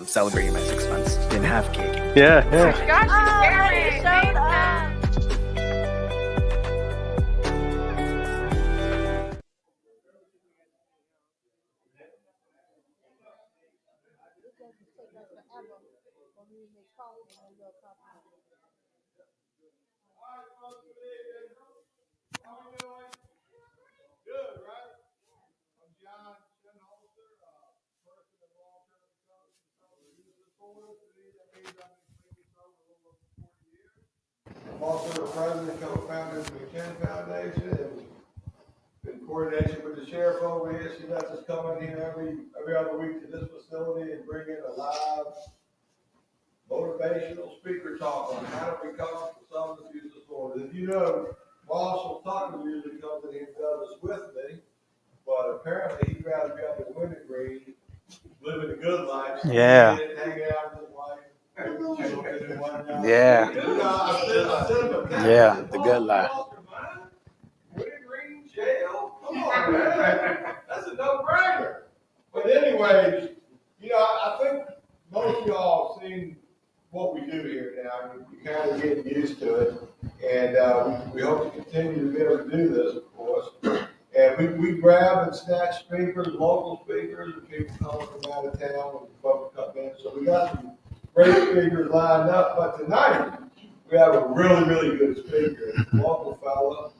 celebrating my 6 months. Didn't have cake. Yeah. Gosh, showed up. I'm also the president and co-founder of the McKin Foundation, and in coordination with the sheriff over here, she lets us come in here every other week to this facility and bring in a live motivational speaker talk on how to recover from substance use disorders. As you know, Marshall Tucker usually comes in here and does this with me, but apparently he'd rather be up in Wintergreen, living a good life. So Yeah. he didn't hang out with his wife. Yeah. Yeah, the good life. Wintergreen Jail. Come on, man. That's a no-brainer. But anyways, I think most of y'all have seen what we do here now. You're kind of getting used to it. And we hope to continue to be able to do this, of course. And we grab and snatch speakers, local speakers, and people coming from out of town and folks come in. So we got some great speakers lined up. But tonight, we have a really, really good speaker, a local fellow,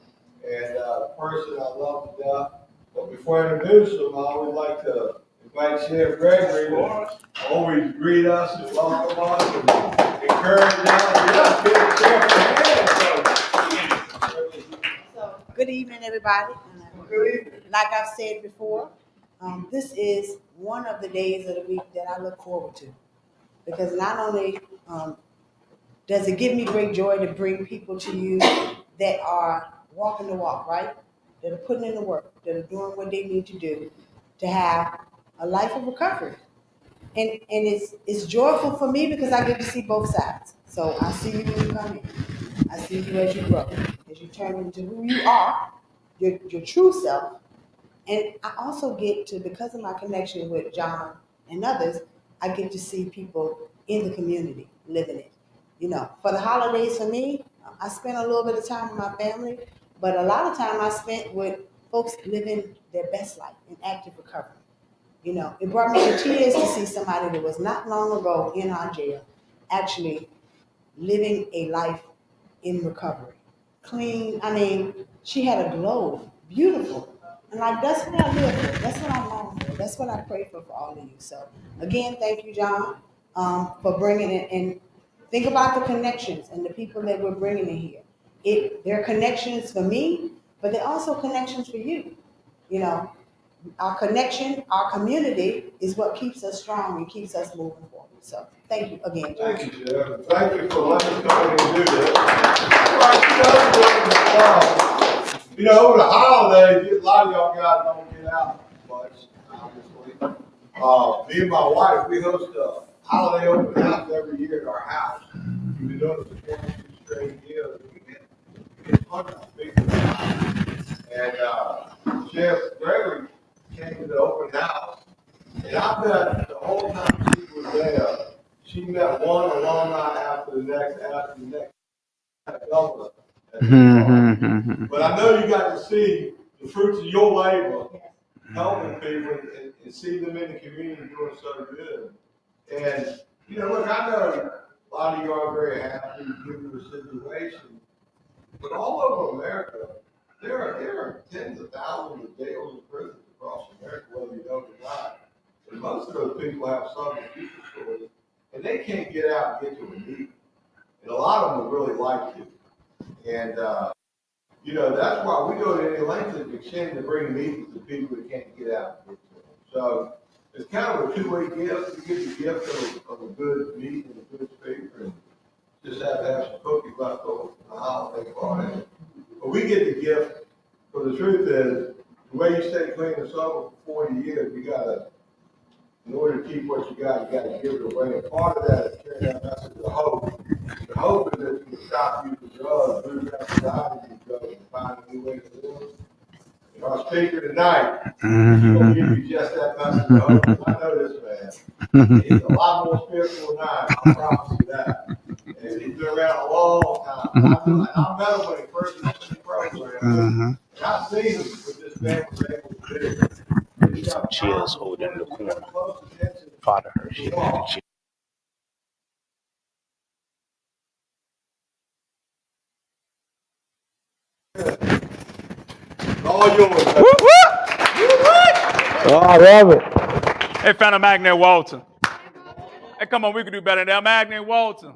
and a person I love to death. But before I introduce him, I always like to invite Sheriff Gregory to always greet us and welcome us and encourage us. Yeah, give the sheriff a hand. So, good evening, everybody. Good evening. Like I've said before, this is one of the days of the week that I look forward to, because not only does it give me great joy to bring people to you that are walking the walk, right? That are putting in the work, that are doing what they need to do to have a life of recovery. And it's joyful for me because I get to see both sides. So I see you when you come in. I see you as you grow, as you turn into who you are, your true self. And I also get to, because of my connection with John and others, I get to see people in the community living it. For the holidays for me, I spent a little bit of time with my family, but a lot of time I spent with folks living their best life in active recovery. It brought me to tears to see somebody that was not long ago in our jail actually living a life in recovery. Clean, she had a glow, beautiful. And that's what I live for. That's what I long for. That's what I pray for all of you. So again, thank you, John, for bringing it. And think about the connections and the people that we're bringing in here. They're connections for me, but they're also connections for you. Our connection, our community is what keeps us strong and keeps us moving forward. So thank you again, John. Thank you, Jeff. Thank you for letting us come in and do this. Over the holidays, a lot of y'all guys don't get out much, obviously. Me and my wife, we host a holiday open house every year at our house. We've been doing it for 22 straight years. We get hundreds of people. And Sheriff Gregory came to the open house, and I bet the whole time she was there, she met one alumni after the next, governor. But I know you got to see the fruits of your labor, helping people and see them in the community doing so good. And, look, I know a lot of you are very happy given the situation, but all over America, there are tens of thousands of jails and prisons across America, whether you know it or not. And most of those people have substance use disorders, and they can't get out and get to a meeting. And a lot of them would really like to. And, that's why we go to any length of extent to bring meetings to people that can't get out and get to them. So it's kind of a two-way gift. You get the gift of a good meeting and a good speaker, and just have to have some cookies left over from the holiday party. But we get the gift, but the truth is, the way you stay clean and sober for 40 years, in order to keep what you got to give it away. And part of that is carrying that message of hope. The hope is that you can stop using drugs, move outside of these drugs, and find a new way to live. And our speaker tonight, is going to give you just that message of hope. I know this man. He's a lot more spiritual than I am, I promise you that. And he's been around a long time. I met him when he first was in the program. And I've seen him with this man was able to do. Some chairs holding in the corner. Father Hirsch. All yours. Oh, I love it. Hey, found a Magnet Walter. Hey, come on, we can do better than that. Magnet Walter.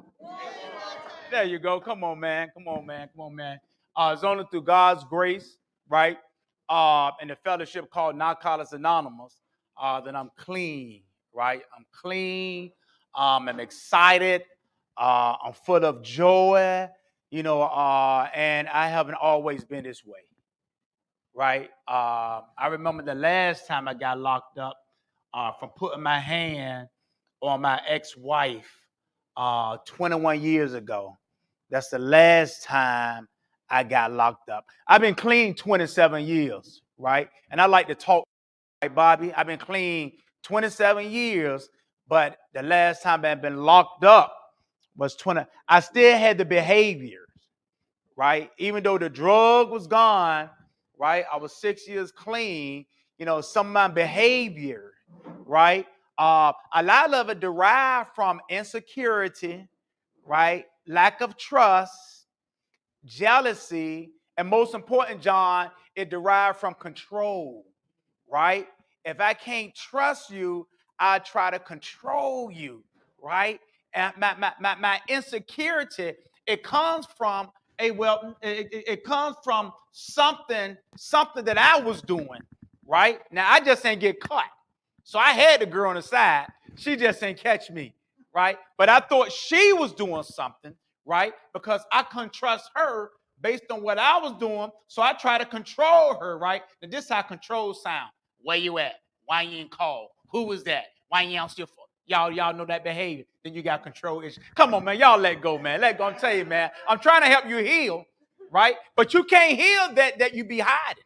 There you go. Come on, man. Come on, man. Come on, man. It's only through God's grace, right? And the fellowship called Narcotics Anonymous, that I'm clean, right? I'm clean. I'm excited. I'm full of joy, and I haven't always been this way, right? I remember the last time I got locked up from putting my hand on my ex-wife 21 years ago. That's the last time I got locked up. I've been clean 27 years, right? And I like to talk, right, Bobby? I've been clean 27 years, but the last time I've been locked up was 20. I still had the behaviors, right? Even though the drug was gone, right? I was 6 years clean. Some of my behavior, right? A lot of it derived from insecurity, right? Lack of trust, jealousy, and most important, John, it derived from control, right? If I can't trust you, I try to control you, right? And my insecurity, it comes from it comes from something that I was doing, right? Now I just ain't get caught. So I had the girl on the side. She just ain't catch me, right? But I thought she was doing something, right? Because I couldn't trust her based on what I was doing. So I try to control her, right? And this is how control sound. Where you at? Why you ain't called? Who was that? Why you ain't still? Y'all know that behavior. Then you got control issues. Come on, man. Y'all let go, man. Let go. I'm telling you, man. I'm trying to help you heal, right? But you can't heal that you be hiding,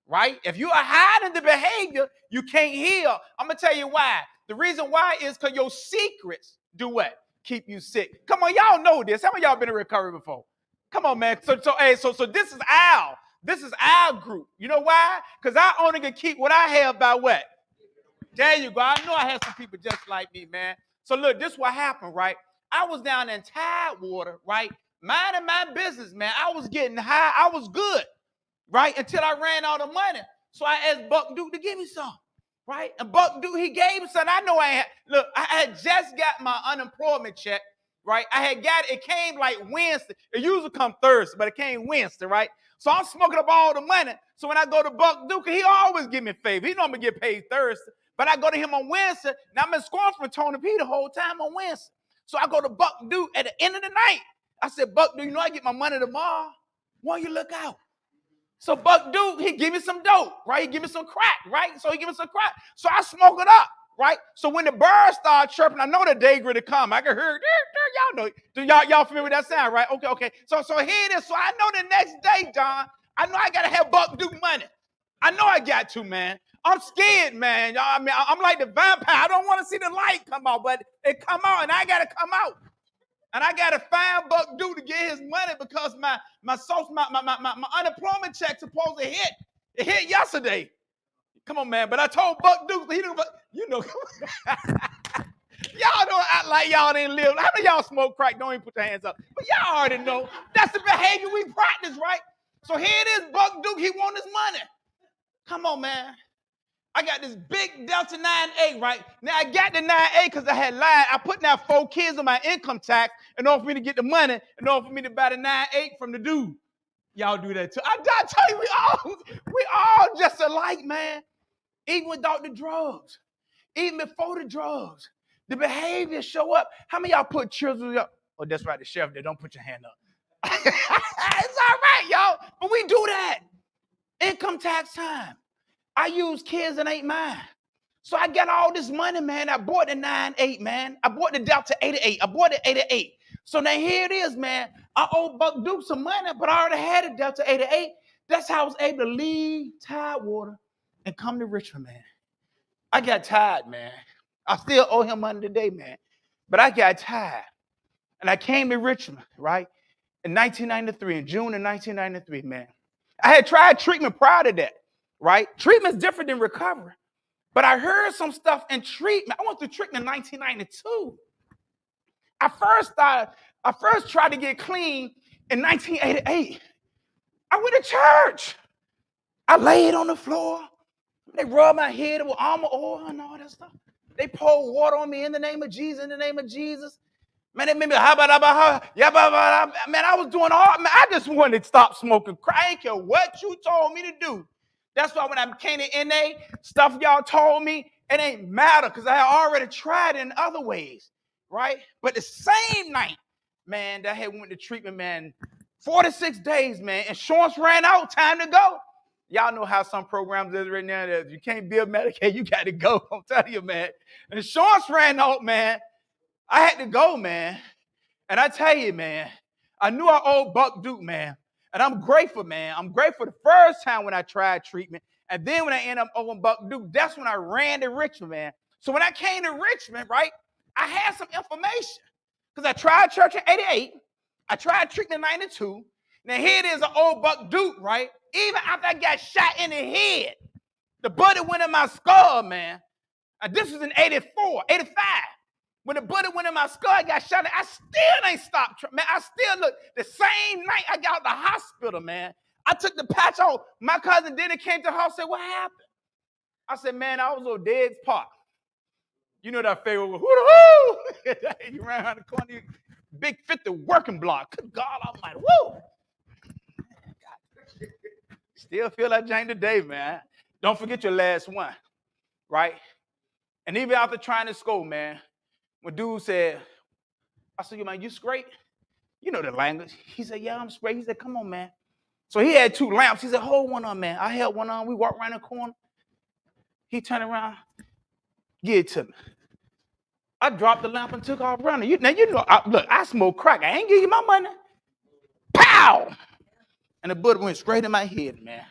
right? If you are hiding the behavior, you can't heal. I'm going to tell you why. The reason why is because your secrets do what? Keep you sick. Come on, y'all know this. How many of y'all been in recovery before? Come on, man. So this is our group. You know why? Because I only can keep what I have by what? There you go. I know I had some people just like me, man. So look, this is what happened, right? I was down in Tidewater, right? Minding my business, man. I was getting high. I was good, right? Until I ran out of money. So I asked Buck Duke to give me some, right? And Buck Duke, he gave me some. I know I had just got my unemployment check, right? I had got it. It came like Wednesday. It usually come Thursday, but it came Wednesday, right? So I'm smoking up all the money. So when I go to Buck Duke, he always give me a favor. He normally get paid Thursday. But I go to him on Wednesday. Now I'm in scorn from Tony P the whole time on Wednesday. So I go to Buck Duke at the end of the night. I said, Buck Duke, I get my money tomorrow. Why don't you look out? So Buck Duke, he give me some dope, right? He give me some crack, right? So he give me some crack. So I smoke it up, right? So when the birds start chirping, I know the day gonna come. I can hear it. Y'all know. Y'all familiar with that sound, right? Okay. So here it is. So I know the next day, John, I know I gotta have Buck Duke money. I know I got to, man. I'm scared, man. Y'all, I mean, I'm like the vampire. I don't want to see the light come out, but it come out, and I gotta come out. And I got to find Buck Duke to get his money because my unemployment check supposed to hit. It hit yesterday. Come on, man. But I told Buck Duke, y'all don't act like y'all didn't live. How many of y'all smoke crack? Don't even put your hands up. But y'all already know. That's the behavior we practice, right? So here it is, Buck Duke. He want his money. Come on, man. I got this big Delta 9A, right? Now, I got the 9A because I had lied. I put now 4 kids on my income tax in order for me to get the money, in order for me to buy the 9A from the dude. Y'all do that too. I tell you, we all just alike, man. Even without the drugs, even before the drugs, the behavior show up. How many of y'all put children up? Oh, that's right, the sheriff there. Don't put your hand up. It's all right, y'all. But we do that. Income tax time. I use kids that ain't mine. So I got all this money, man. I bought the 9.8, man. I bought the Delta 88. I bought the 88. So now here it is, man. I owe Buck Duke some money, but I already had a Delta 88. That's how I was able to leave Tidewater and come to Richmond, man. I got tired, man. I still owe him money today, man. But I got tired. And I came to Richmond, right? In 1993, in June of 1993, man. I had tried treatment prior to that, right? Treatment's different than recovery. But I heard some stuff in treatment. I went through treatment in 1992. I first tried to get clean in 1988. I went to church. I laid on the floor. They rubbed my head with almond oil and all that stuff. They poured water on me in the name of Jesus, in the name of Jesus. Man, they made me, man, I was doing all, man, I just wanted to stop smoking crack. I didn't care what you told me to do. That's why when I became an NA, stuff y'all told me, it ain't matter because I had already tried it in other ways, right? But the same night, man, that I had went to treatment, man, 46 days, man, insurance ran out, time to go. Y'all know how some programs is right now that you can't bill Medicaid, you got to go. I'm telling you, man. Insurance ran out, man. I had to go, man. And I tell you, man, I knew I owed Buck Duke, man. And I'm grateful, man. I'm grateful the first time when I tried treatment. And then when I ended up owing Buck Duke, that's when I ran to Richmond, man. So when I came to Richmond, right, I had some information. Because I tried church in 88. I tried treatment in 92. Now here it is, an old Buck Duke, right? Even after I got shot in the head, the bullet went in my skull, man. And this was in 84, 85. When the bullet went in my skull, I got shot. I still ain't stopped. Man, I still look. The same night I got out the hospital, man, I took the patch off. My cousin Denny came to the house and said, what happened? I said, man, I was on Dead's Park. You know that favorite, whoo-hoo! You ran around the corner, big 50 working block. Good God Almighty, woo! Still feel like Jane today, man. Don't forget your last one, right? And even after trying to score, man, when dude said, I said, man, you straight? You know the language. He said, yeah, I'm straight. He said, come on, man. So he had two lamps. He said, hold one on, man. I held one on. We walked around the corner. He turned around, give it to me. I dropped the lamp and took off running. Look, I smoke crack. I ain't give you my money. Pow! And the bullet went straight in my head, man.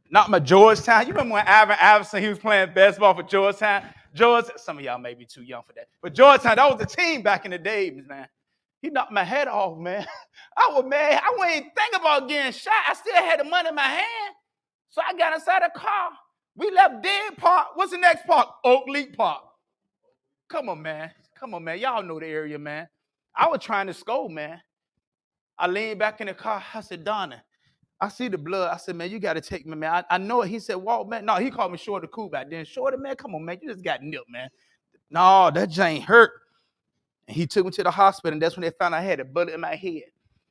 Not my Georgetown. You remember when Ivan Iverson, he was playing basketball for Georgetown? Some of y'all may be too young for that. But Georgetown, that was the team back in the day, man. He knocked my head off, man. I was mad. I wasn't even thinking about getting shot. I still had the money in my hand. So I got inside the car. We left Dead Park. What's the next park? Oak Leaf Park. Come on, man. Come on, man. Y'all know the area, man. I was trying to score, man. I leaned back in the car. I said, Donna, I see the blood. I said, man, you got to take me, man. I know it. He said, Walt, man. No, he called me Shorty Cool back then. Shorty, man, come on, man. You just got nipped, man. No, that Jane hurt. And he took me to the hospital, and that's when they found I had a bullet in my head.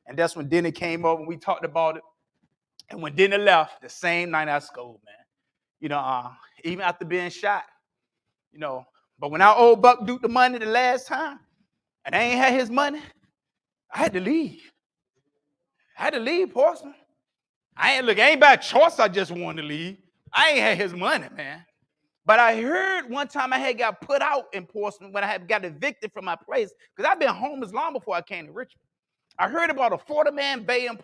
And that's when Denny came over, and we talked about it. And when Denny left, the same night I scored, man. You know, even after being shot, you know. But when I owed Buck Duke the money the last time, and I ain't had his money, I had to leave. I had to leave Portsmouth. I ain't by choice. I just wanted to leave. I ain't had his money, man. But I heard one time I had got put out in Portsmouth when I had got evicted from my place because I've been homeless long before I came to Richmond. I heard about a 40-man bay in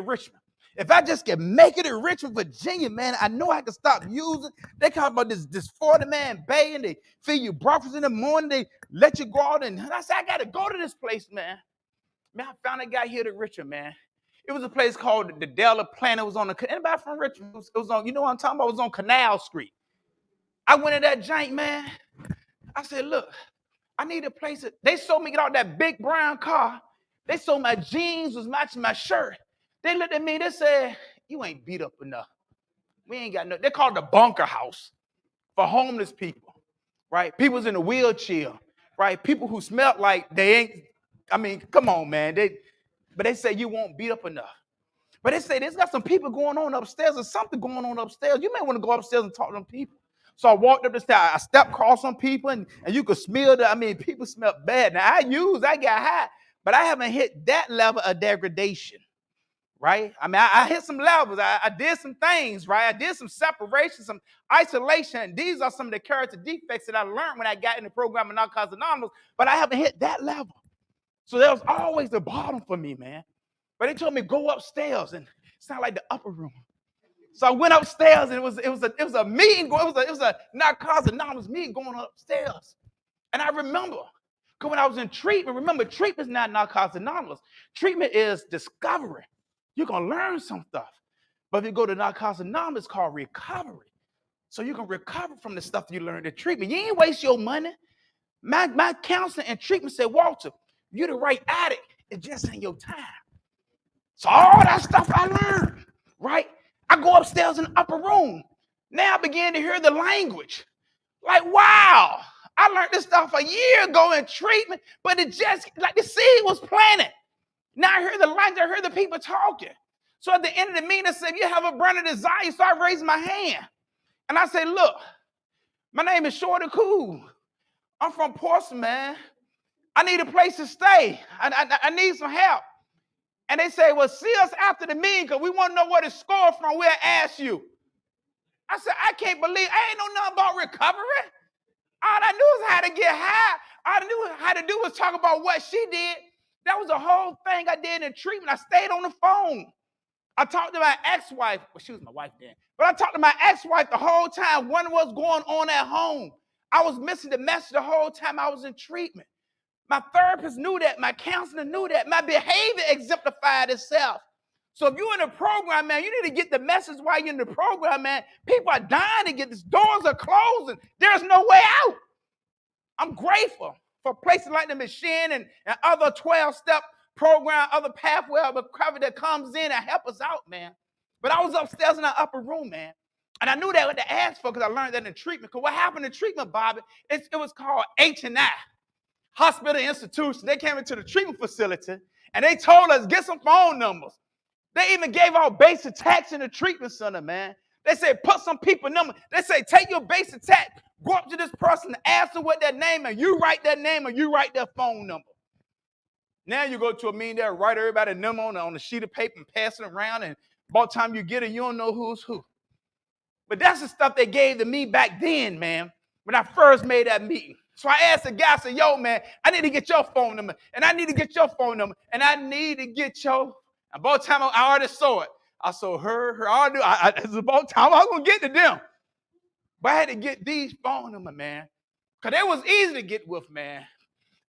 Richmond. If I just can make it in Richmond, Virginia, man, I know I can stop using. They talk about this 40-man bay and they feed you breakfast in the morning. They let you go out and I said, I got to go to this place, man. Man, I found a guy here to Richmond, man. It was a place called the Della Planet. It was on anybody from Richmond? It was on, you know what I'm talking about? It was on Canal Street. I went to that jank, man. I said, look, I need a place. They sold me out that big brown car. They sold my jeans was matching my shirt. They looked at me, they said, you ain't beat up enough. We ain't got no, they called it the bunker house for homeless people, right? People's in a wheelchair, right? People who smelled like they ain't, come on, man. But they say you won't beat up enough. But they say there's got some people going on upstairs or something going on upstairs. You may want to go upstairs and talk to them people. So I walked up the stairs. I stepped across some people, and you could smell people smell bad. Now, I got high, but I haven't hit that level of degradation, right? I hit some levels. I did some things, right? I did some separation, some isolation. These are some of the character defects that I learned when I got in the program of Narcotics Anonymous, but I haven't hit that level. So there was always the bottom for me, man. But they told me go upstairs, and it sounded like the upper room. So I went upstairs, and it was a meeting. It was a Narcotics Anonymous meeting going upstairs. And I remember, because when I was in treatment, remember, treatment is not Narcotics Anonymous. Treatment is discovery. You're going to learn some stuff. But if you go to Narcotics Anonymous, it's called recovery. So you can recover from the stuff you learned in treatment. You ain't waste your money. My counselor and treatment said, Walter, you're the right addict. It's just in your time. So all that stuff I learned, right? I go upstairs in the upper room. Now I began to hear the language. Like, wow, I learned this stuff a year ago in treatment, but it just, like the seed was planted. Now I hear the language, I hear the people talking. So at the end of the meeting, I said, if you have a burning desire, so I raised my hand. And I said, look, my name is Shorty Cool. I'm from Portsmouth, man. I need a place to stay. I need some help. And they say, well, see us after the meeting because we want to know where to score from. We'll ask you. I said, I can't believe, I ain't know nothing about recovery. All I knew was how to get high. All I knew how to do was talk about what she did. That was the whole thing I did in treatment. I stayed on the phone. I talked to my ex-wife. Well, she was my wife then. But I talked to my ex-wife the whole time, wondering what's going on at home. I was missing the message the whole time I was in treatment. My therapist knew that. My counselor knew that. My behavior exemplified itself. So if you're in a program, man, you need to get the message while you're in the program, man. People are dying to get this. Doors are closing. There's no way out. I'm grateful for places like the Machine and other 12-step program, other pathway of recovery that comes in and help us out, man. But I was upstairs in the upper room, man. And I knew that what to ask for because I learned that in treatment. Because what happened in treatment, Bobby, it was called H&I. Hospital institution. They came into the treatment facility and they told us, get some phone numbers. They even gave out base attacks in the treatment center, man. They said, put some people number. They say, take your base attack, go up to this person, ask them what their name is. You write their name or you write their phone number. Now you go to a meeting there, write everybody's number on a sheet of paper and pass it around, and by the time you get it, you don't know who's who. But that's the stuff they gave to me back then, man, when I first made that meeting. So I asked the guy, I said, yo, man, I need to get your phone number, and I need to get your phone number, and I need to get your, and by the time I already saw it, I saw her, I knew, it's about time I was going to get to them. But I had to get these phone numbers, man, because they was easy to get with, man.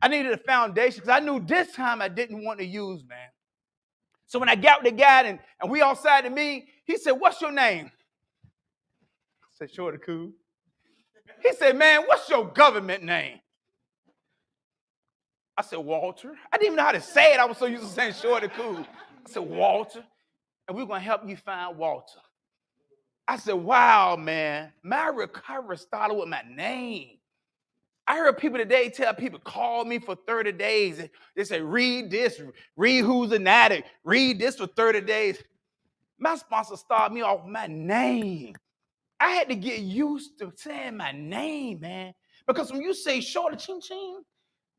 I needed a foundation because I knew this time I didn't want to use, man. So when I got with the guy and we outside the meeting, he said, what's your name? I said, Shorty Cool. He said, man, what's your government name? I said, Walter. I didn't even know how to say it. I was so used to saying Shorty Cool. I said, Walter. And we're going to help you find Walter. I said, wow, man. My recovery started with my name. I heard people today tell people, call me for 30 days. They say, read this, read who's an addict, read this for 30 days. My sponsor started me off with my name. I had to get used to saying my name, man. Because when you say Shorty Ching Ching,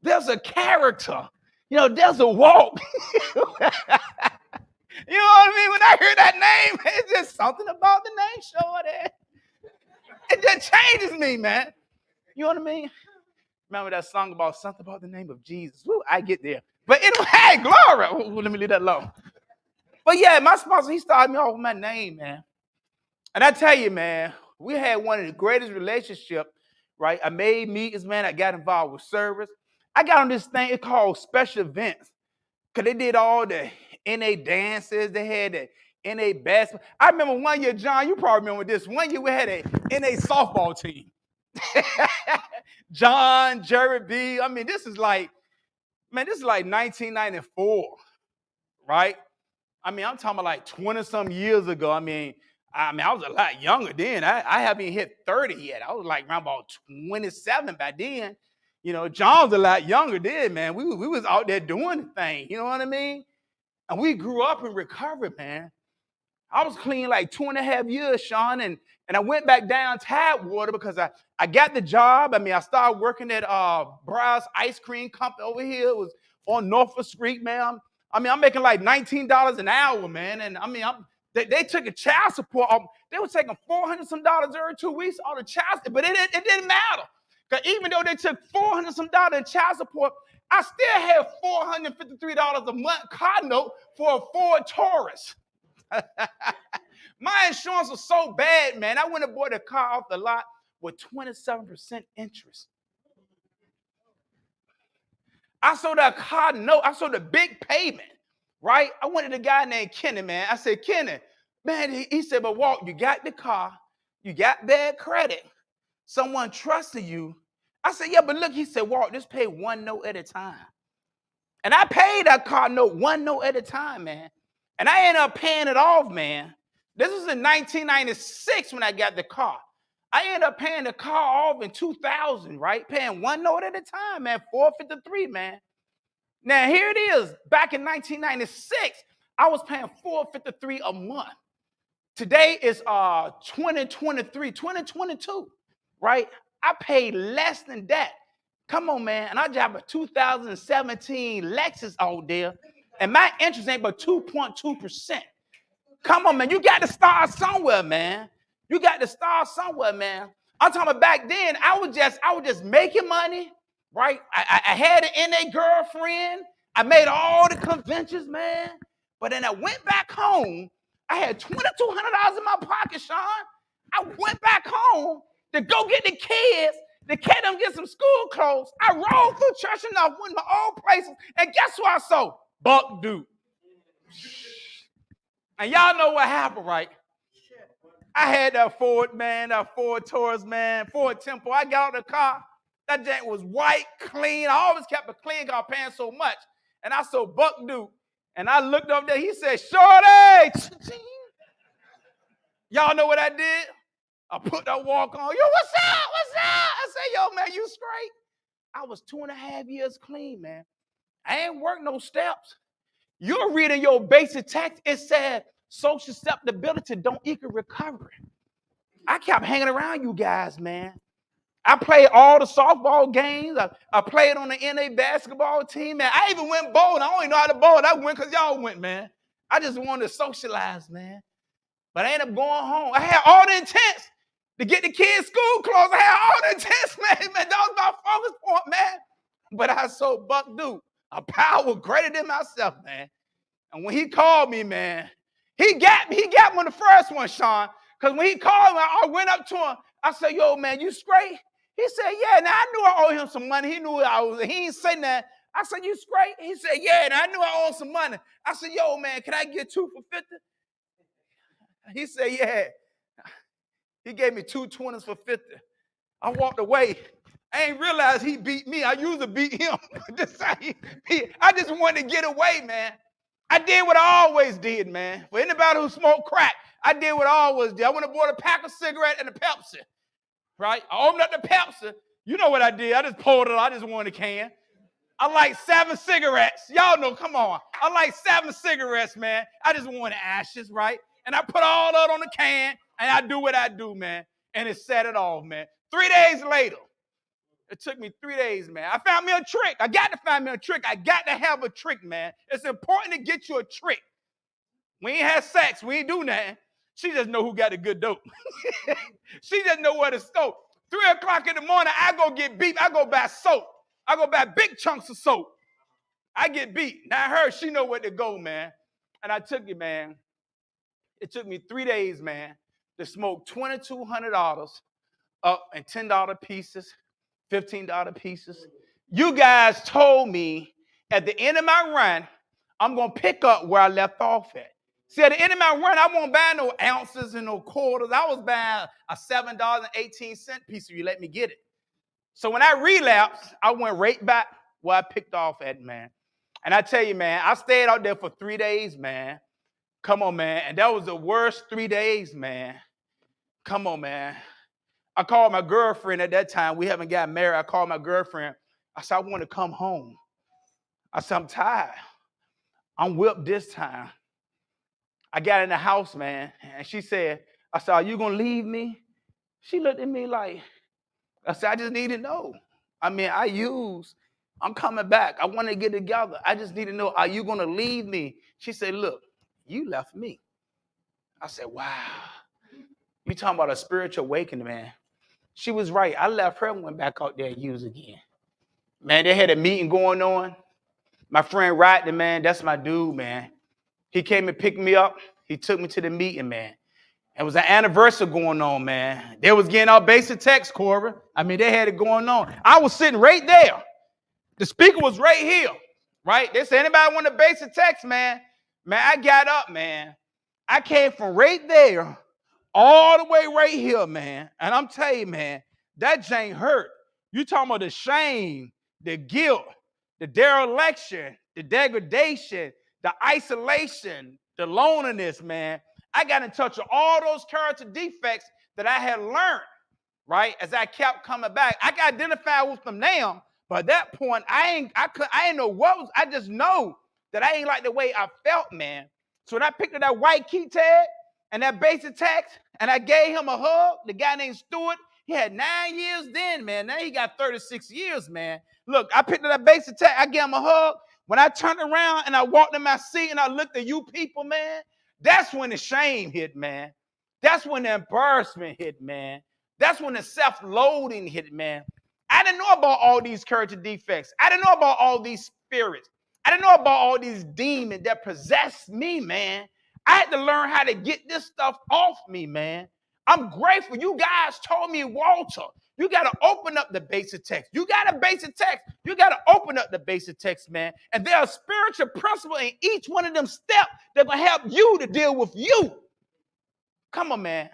there's a character. You know, there's a walk. You know what I mean? When I hear that name, it's just something about the name Shorty. It just changes me, man. You know what I mean? Remember that song about something about the name of Jesus? Woo, I get there. But anyway, hey, glory. Let me leave that alone. But yeah, my sponsor, he started me off with my name, man. And I tell you, man, we had one of the greatest relationships, right? I made meetings, man. I got involved with service. I got on this thing, it's called special events. Because they did all the NA dances. They had the NA basketball. I remember one year, John, you probably remember this. One year we had a NA softball team. John, Jerry B. I mean, this is like 1994, right? I mean, I'm talking about like 20-some years ago. I mean, I was a lot younger then. I haven't even hit 30 yet. I was like around about 27 by then. You know, John's a lot younger then, man. We was out there doing the thing. You know what I mean? And we grew up in recovery, man. I was clean like 2.5 years, Sean, and I went back down Tidewater because I got the job. I mean, I started working at Browse Ice Cream Company over here. It was on Norfolk Street, man. I mean, I'm making like $19 an hour, man. And I mean, they took a child support. They were taking $400-some every 2 weeks, all the child support, but it didn't matter. Because even though they took $400-some in child support, I still had $453 a month car note for a Ford Taurus. My insurance was so bad, man. I went and bought a car off the lot with 27% interest. I saw that car note. I saw the big payment, right? I went to the guy named Kenny, man. I said, Kenny, man, he said, but Walt, you got the car. You got bad credit. Someone trusted you. I said, yeah, but look, he said, Walt, just pay one note at a time. And I paid that car note one note at a time, man. And I ended up paying it off, man. This was in 1996 when I got the car. I ended up paying the car off in 2000, right? Paying one note at a time, man. $453, man. Now, here it is. Back in 1996, I was paying $453 a month. Today is 2022, right? I paid less than that. Come on, man. And I drive a 2017 Lexus out there, and my interest ain't but 2.2%. Come on, man. You got to start somewhere, man. You got to start somewhere, man. I'm talking about back then, I was just making money, right? I had an NA girlfriend. I made all the conventions, man. But then I went back home. I had $2,200 in my pocket, Sean. I went back home to go get the kids, to get them get some school clothes. I rolled through church enough, went to my old places, and guess what I saw? Buck Duke. And y'all know what happened, right? I had that Ford, man, that Ford Taurus, man, Ford Tempo. I got out of the car. That jank was white, clean. I always kept it clean, got paying so much. And I saw Buck Duke. And I looked up there. He said, Shorty. Y'all know what I did? I put that walk on. Yo, what's up? What's up? I said, yo, man, you straight? I was 2.5 years clean, man. I ain't worked no steps. You're reading your basic text. It said social susceptibility don't equal recovery. I kept hanging around you guys, man. I played all the softball games. I played on the NA basketball team, man. I even went bowling. I don't even know how to bowl. I went because y'all went, man. I just wanted to socialize, man. But I ended up going home. I had all the intents to get the kids' school clothes. I had all the intents, man. That was my focus point, man. But I saw Buck Duke, a power greater than myself, man. And when he called me, man, he got me on the first one, Sean. Because when he called me, I went up to him. I said, yo, man, you straight? He said, yeah. Now, I knew I owed him some money. He knew I was. He ain't saying that. I said, you straight? He said, yeah. And I knew I owed some money. I said, yo, man, can I get 2 for 50? He said, yeah. He gave me 2 20s for 50. I walked away. I ain't realized he beat me. I usually beat him. I just wanted to get away, man. I did what I always did, man. For anybody who smoked crack, I did what I always did. I went and bought a pack of cigarettes and a Pepsi, right? I opened up the Pepsi. You know what I did. I just pulled it out. I just wanted a can. I like 7 cigarettes. Y'all know, come on. I like 7 cigarettes, man. I just wanted ashes, right? And I put all that on the can, and I do what I do, man. And it set it off, man. 3 days later, it took me 3 days, man. I found me a trick. I got to find me a trick. I got to have a trick, man. It's important to get you a trick. We ain't had sex. We ain't do nothing. She just know who got the good dope. She just know where to go. 3 o'clock in the morning, I go get beat. I go buy soap. I go buy big chunks of soap. I get beat. Now her, she know where to go, man. And I took it, man. It took me 3 days, man, to smoke $2,200 up in $10 pieces, $15 pieces. You guys told me at the end of my run, I'm going to pick up where I left off at. See, at the end of my run, I won't buy no ounces and no quarters. I was buying a $7.18 piece if you let me get it. So when I relapsed, I went right back where I picked off at, man. And I tell you, man, I stayed out there for 3 days, man. Come on, man. And that was the worst 3 days, man. Come on, man. I called my girlfriend at that time. We haven't gotten married. I called my girlfriend. I said, I want to come home. I said, I'm tired. I'm whipped this time. I got in the house, man, and she said, I said, are you going to leave me? She looked at me like, I said, I just need to know. I mean, I'm coming back. I want to get together. I just need to know, are you going to leave me? She said, look, you left me. I said, wow. You talking about a spiritual awakening, man. She was right. I left her and went back out there and used again. Man, they had a meeting going on. My friend Rodney, man, that's my dude, man. He came and picked me up. He took me to the meeting, man. It was an anniversary going on, man. They was getting our basic text, Cora. I mean, they had it going on. I was sitting right there. The speaker was right here, right? They said, anybody want a basic text, man? Man, I got up, man. I came from right there all the way right here, man. And I'm telling you, man, that jank hurt. You talking about the shame, the guilt, the dereliction, the degradation, the isolation, the loneliness, man. I got in touch with all those character defects that I had learned, right? As I kept coming back. I got identified with them now, but at that point, I ain't know what was, I just know that I ain't like the way I felt, man. So when I picked up that white key tag and that basic text, and I gave him a hug, the guy named Stewart, he had 9 years then, man. Now he got 36 years, man. Look, I picked up that basic tag, I gave him a hug. When I turned around and I walked in my seat and I looked at you people, man, that's when the shame hit, man. That's when the embarrassment hit, man. That's when the self-loathing hit, man. I didn't know about all these character defects. I didn't know about all these spirits. I didn't know about all these demons that possessed me, man. I had to learn how to get this stuff off me, man. I'm grateful. You guys told me, Walter, you got to open up the basic text. You got a basic text. You got to open up the basic text, man. And there are spiritual principles in each one of them steps that will help you to deal with you. Come on, man.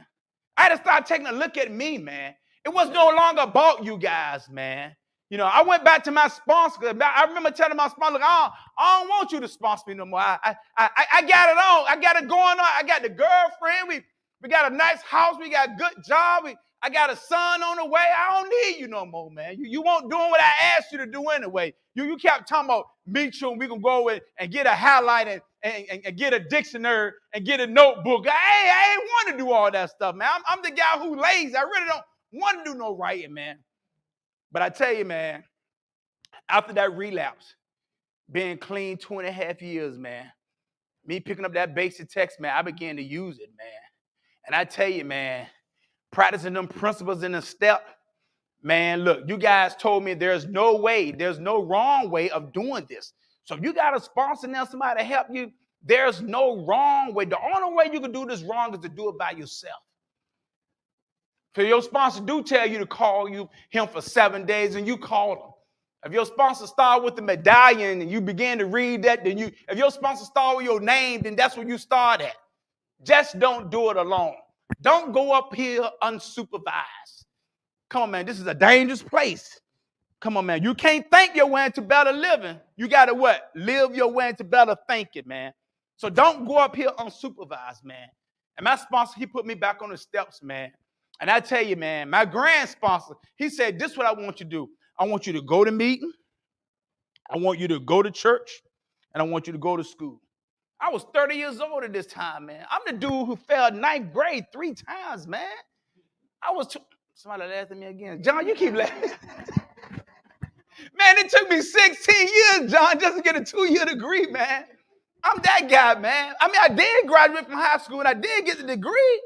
I had to start taking a look at me, man. It was no longer about you guys, man. You know, I went back to my sponsor. I remember telling my sponsor, look, I don't want you to sponsor me no more. I got it on. I got it going on. I got the girlfriend. We got a nice house. We got a good job. I got a son on the way. I don't need you no more, man. You weren't doing what I asked you to do anyway. You kept talking about meet you and we can go and get a highlight and get a dictionary and get a notebook. I ain't want to do all that stuff, man. I'm the guy who lazy. I really don't want to do no writing, man. But I tell you, man, after that relapse, being clean 2.5 years, man, me picking up that basic text, man, I began to use it, man. And I tell you, man, practicing them principles in a step, man, look, you guys told me there's no wrong way of doing this. So if you got a sponsor now, somebody to help you, there's no wrong way. The only way you can do this wrong is to do it by yourself. So your sponsor do tell you to call him for 7 days, and you call him. If your sponsor start with the medallion and you begin to read that, if your sponsor start with your name, then that's where you start at. Just don't do it alone. Don't go up here unsupervised. Come on, man, this is a dangerous place. Come on, man. You can't think your way into better living. You got to what? Live your way into better thinking, man. So don't go up here unsupervised, man. And my sponsor, he put me back on the steps, man. And I tell you, man, my grand sponsor, he said, this is what I want you to do. I want you to go to meeting. I want you to go to church. And I want you to go to school. I was 30 years old at this time, man. I'm the dude who failed 9th grade 3 times, man. Somebody laughed at me again. John, you keep laughing. Man, it took me 16 years, John, just to get a 2-year degree, man. I'm that guy, man. I mean, I did graduate from high school, and I did get the degree.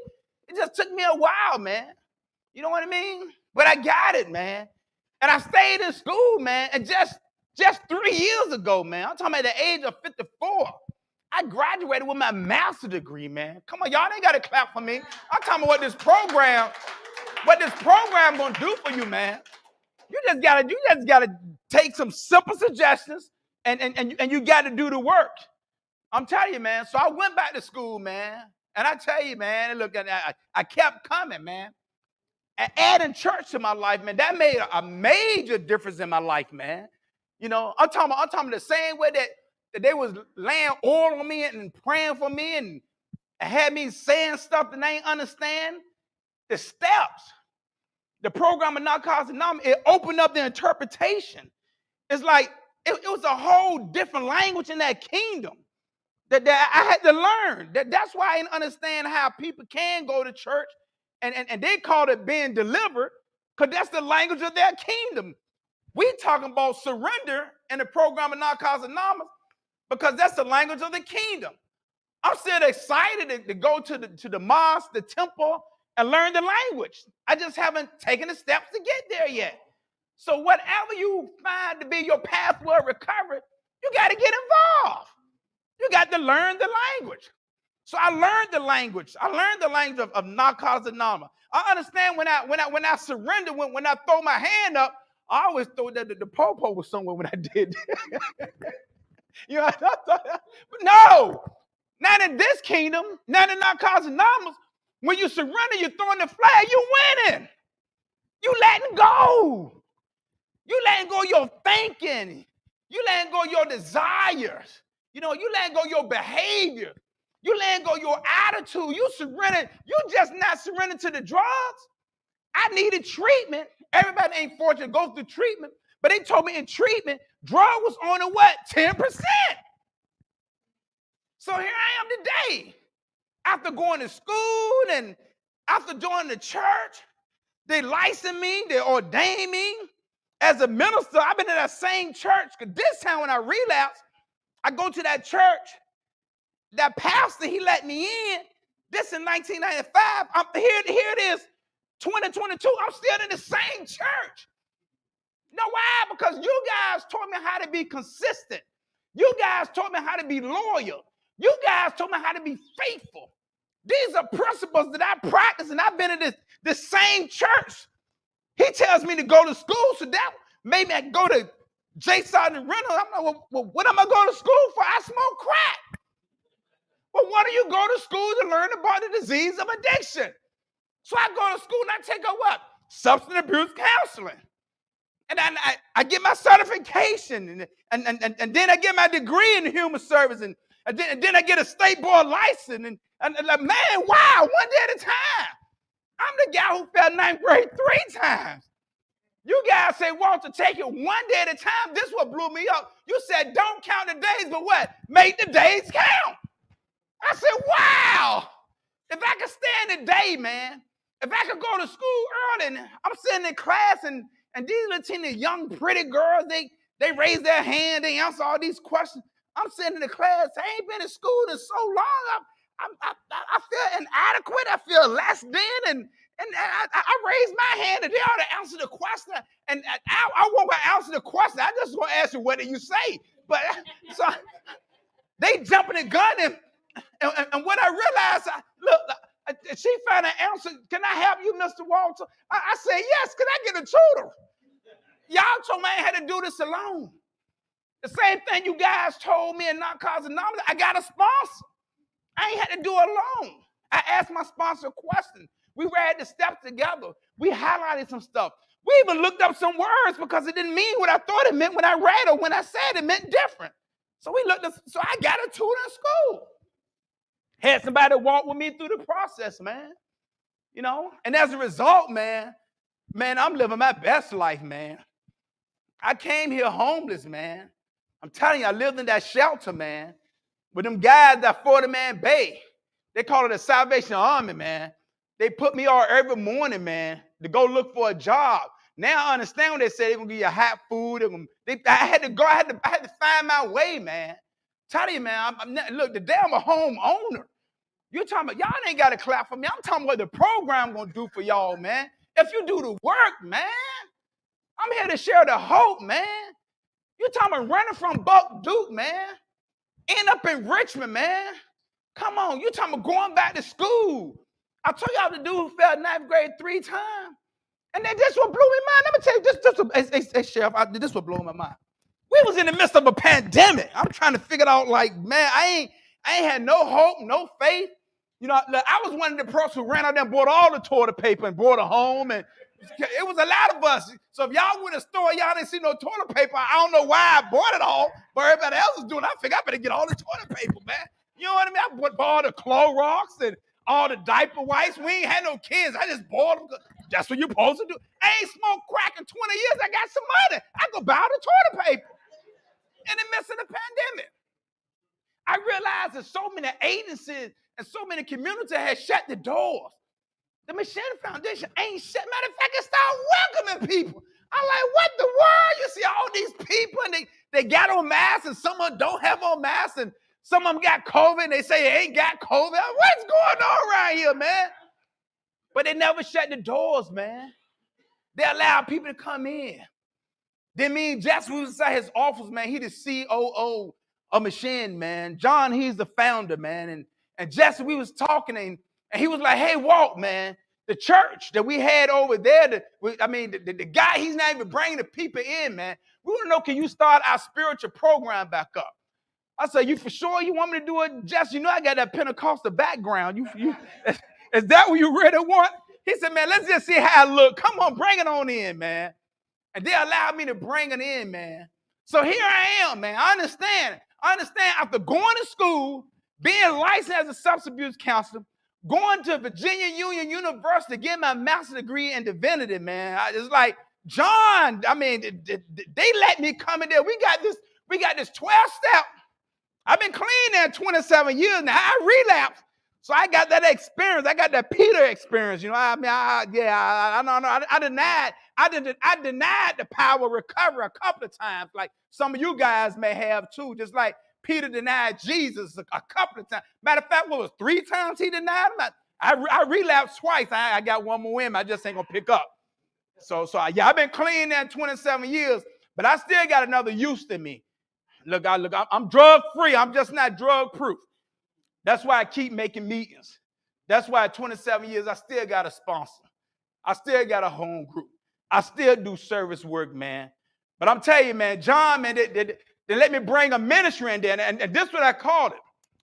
It just took me a while, man. You know what I mean? But I got it, man. And I stayed in school, man. And just 3 years ago, man, I'm talking about the age of 54, I graduated with my master's degree, man. Come on, y'all ain't got to clap for me. I'm talking about what this program gonna do for you, man. You just gotta take some simple suggestions and you got to do the work. I'm telling you, man. So I went back to school, man. And I tell you, man, look, I kept coming, man. And adding church to my life, man, that made a major difference in my life, man. You know, I'm talking the same way that they was laying oil on me and praying for me and had me saying stuff that they ain't understand. The steps, the program of Narcotics Anonymous, it opened up the interpretation. It's like it was a whole different language in that kingdom that I had to learn. That's why I didn't understand how people can go to church and they called it being delivered because that's the language of their kingdom. We talking about surrender in the program of Narcotics Anonymous because that's the language of the kingdom. I'm still excited to go to the mosque, the temple, and learn the language. I just haven't taken the steps to get there yet. So whatever you find to be your pathway of recovery, you got to get involved. You got to learn the language. So I learned the language. I learned the language of Narcotics Anonymous. I understand when I surrender, when I throw my hand up, I always thought that the popo was somewhere when I did that. You know, I thought that. But no, not in this kingdom, not in Narcotics Anonymous. When you surrender, you're throwing the flag, you're winning. You letting go. You letting go your thinking. You letting go your desires. You know, you letting go your behavior. You letting go your attitude. You surrender. You just not surrendering to the drugs. I needed treatment. Everybody ain't fortunate to go through treatment, but they told me in treatment, drug was on a what? 10%. So here I am today. After going to school and after joining the church, they licensed me, they ordained me. As a minister, I've been in that same church, because this time when I relapsed, I go to that church, that pastor, he let me in. This in 1995. Here it is, 2022. I'm still in the same church. You know why? Because you guys taught me how to be consistent. You guys taught me how to be loyal. You guys taught me how to be faithful. These are principles that I practice, and I've been in this same church. He tells me to go to school, so that made me go to Jason and Randall. I'm like, well, what am I going to school for? I smoke crack. Well, why do you go to school to learn about the disease of addiction? So I go to school and I take up what? Substance abuse counseling. And I get my certification, and then I get my degree in human service, and then I get a state board license. And like, man, wow, one day at a time. I'm the guy who failed ninth grade 3 times. You guys say, Walter, take it one day at a time. This what blew me up. You said, don't count the days, but what? Make the days count. I said, wow. If I could stand the day, man, if I could go to school early, and I'm sitting in class, and these little teeny young, pretty girls, they raise their hand, they answer all these questions. I'm sitting in the class. I ain't been in school in so long. I feel inadequate. I feel less than, and I raised my hand, and they ought to answer the question. And I won't answer the question. I just want to ask you, what do you say? But so they jumping the gun, and when I realized, look, she found an answer. Can I help you, Mr. Walter? I said, yes. Can I get a tutor? Y'all told me I had to do this alone. The same thing you guys told me in Narcotics Anonymous. I got a sponsor. I ain't had to do it alone. I asked my sponsor a question. We read the steps together. We highlighted some stuff. We even looked up some words because it didn't mean what I thought it meant when I read it. When I said it meant different. So we looked up, so I got a tutor in school. Had somebody walk with me through the process, man. You know, and as a result, man, I'm living my best life, man. I came here homeless, man. I'm telling you, I lived in that shelter, man. With them guys that 40-man bay. They call it a Salvation Army, man. They put me on every morning, man, to go look for a job. Now I understand when they say they're gonna give you hot food. I had to find my way, man. Tell you, man, look, the day I'm a homeowner. You're talking about, y'all ain't got to clap for me. I'm talking what the program gonna do for y'all, man. If you do the work, man, I'm here to share the hope, man. You're talking about running from Buck Duke, man. End up in Richmond, man. Come on, you talking about going back to school. I told y'all the dude who failed ninth grade 3 times. And then this what blew my mind. Let me tell you, this Sheriff, this what blew my mind. We was in the midst of a pandemic. I'm trying to figure it out, like, man, I ain't had no hope, no faith. You know, I was one of the pros who ran out there and bought all the toilet paper and bought a home, and it was a lot of us. So if y'all went to the store, y'all didn't see no toilet paper. I don't know why I bought it all, but everybody else was doing it. I figured I better get all the toilet paper, man. You know what I mean? I bought all the Clorox and all the diaper wipes. We ain't had no kids. I just bought them. That's what you're supposed to do. I ain't smoked crack in 20 years. I got some money. I go buy the toilet paper in the midst of the pandemic. I realized that so many agencies and so many communities had shut the doors. The Machine Foundation ain't shut. Matter of fact, it started welcoming people. I'm like, what the world? You see all these people, and they got on masks, and some of them don't have on masks, and some of them got COVID, and they say they ain't got COVID. What's going on around here, man? But they never shut the doors, man. They allowed people to come in. Then me and Jesse, we was inside his office, man. He the COO of Machine, man. John, he's the founder, man. And Jesse, we was talking, and he was like, hey, Walt, man, The church that we had over there, the guy, he's not even bringing the people in, man. We want to know, can you start our spiritual program back up? I said, you for sure you want me to do it, Jess? You know I got that Pentecostal background. Is that what you really want? He said, man, let's just see how I look. Come on, bring it on in, man. And they allowed me to bring it in, man. So here I am, man. I understand after going to school, being licensed as a substance abuse counselor, going to Virginia Union University to get my master's degree in divinity, man. It's like, John, they let me come in there. We got this 12-step. I've been clean there 27 years now. I relapsed. So I got that experience. I got that Peter experience. You know, I denied the power of recovery a couple of times, like some of you guys may have too, just like Peter denied Jesus a couple of times. Matter of fact, what was 3 times he denied him? I relapsed twice. I got one more in. I just ain't gonna pick up. So I've been clean there 27 years, but I still got another use in me. Look, I'm drug free. I'm just not drug proof. That's why I keep making meetings. That's why at 27 years, I still got a sponsor. I still got a home group. I still do service work, man. But I'm telling you, man, John, man, they let me bring a ministry in there, and this is what I called it.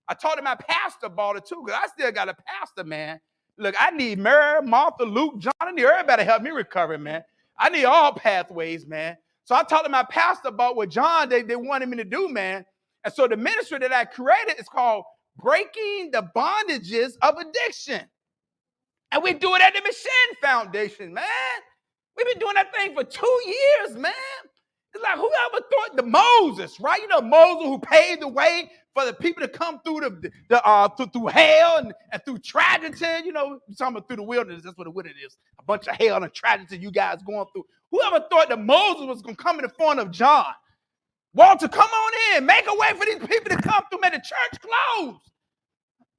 I told him my pastor about it too, because I still got a pastor, man. Look, I need Mary, Martha, Luke, John. I need everybody to help me recover, man. I need all pathways, man. So I talked to my pastor about what John, they wanted me to do, man. And so the ministry that I created is called Breaking the Bondages of Addiction. And we do it at the Mission Foundation, man. We've been doing that thing for 2 years, man. It's like whoever thought the Moses, right? You know, Moses who paved the way for the people to come through through hell and through tragedy. You know, talking about through the wilderness. That's what the wilderness is. A bunch of hell and tragedy you guys going through. Whoever thought that Moses was going to come in the form of John? Walter, come on in. Make a way for these people to come through, man. The church closed.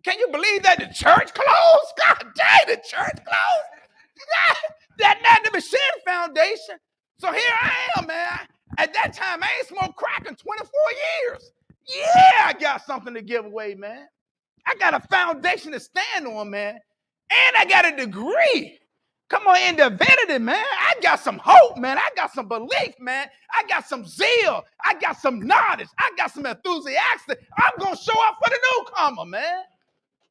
Can you believe that the church closed? God dang, the church closed. That's the Mission Foundation. So here I am, man. At that time, I ain't smoked crack in 24 years. Yeah, I got something to give away, man. I got a foundation to stand on, man. And I got a degree. Come on, in divinity, man. I got some hope, man. I got some belief, man. I got some zeal. I got some knowledge. I got some enthusiasm. I'm going to show up for the newcomer, man.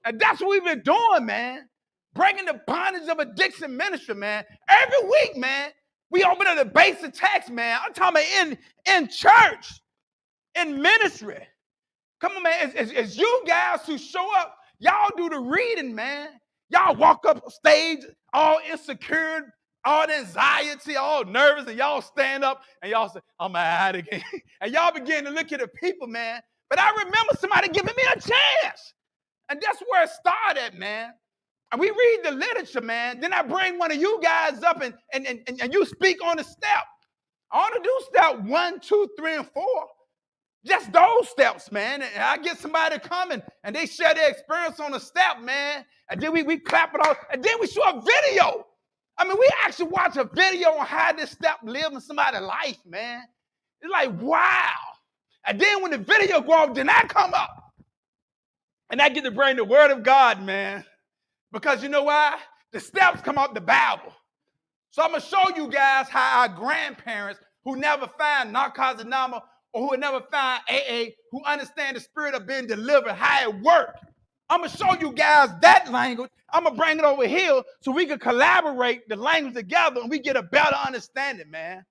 And that's what we've been doing, man. Breaking the bondage of addiction ministry, man. Every week, man, we open up the basic text, man. I'm talking about in church, in ministry. Come on, man. It's you guys who show up. Y'all do the reading, man. Y'all walk up stage all insecure, all anxiety, all nervous, and y'all stand up and y'all say, I'm out again. And y'all begin to look at the people, man. But I remember somebody giving me a chance. And that's where it started, man. And we read the literature, man. Then I bring one of you guys up and you speak on the step. I want to do step 1, 2, 3, and 4. Just those steps, man. And I get somebody to come and they share their experience on the step, man. And then we clap it all. And then we show a video. I mean, we actually watch a video on how this step lives in somebody's life, man. It's like, wow. And then when the video go off, then I come up. And I get to bring the word of God, man. Because you know why? The steps come out the Bible. So I'm going to show you guys how our grandparents who never find Narcotics Anonymous or who never find AA, who understand the spirit of being delivered, how it works. I'm going to show you guys that language. I'm going to bring it over here so we can collaborate the language together and we get a better understanding, man.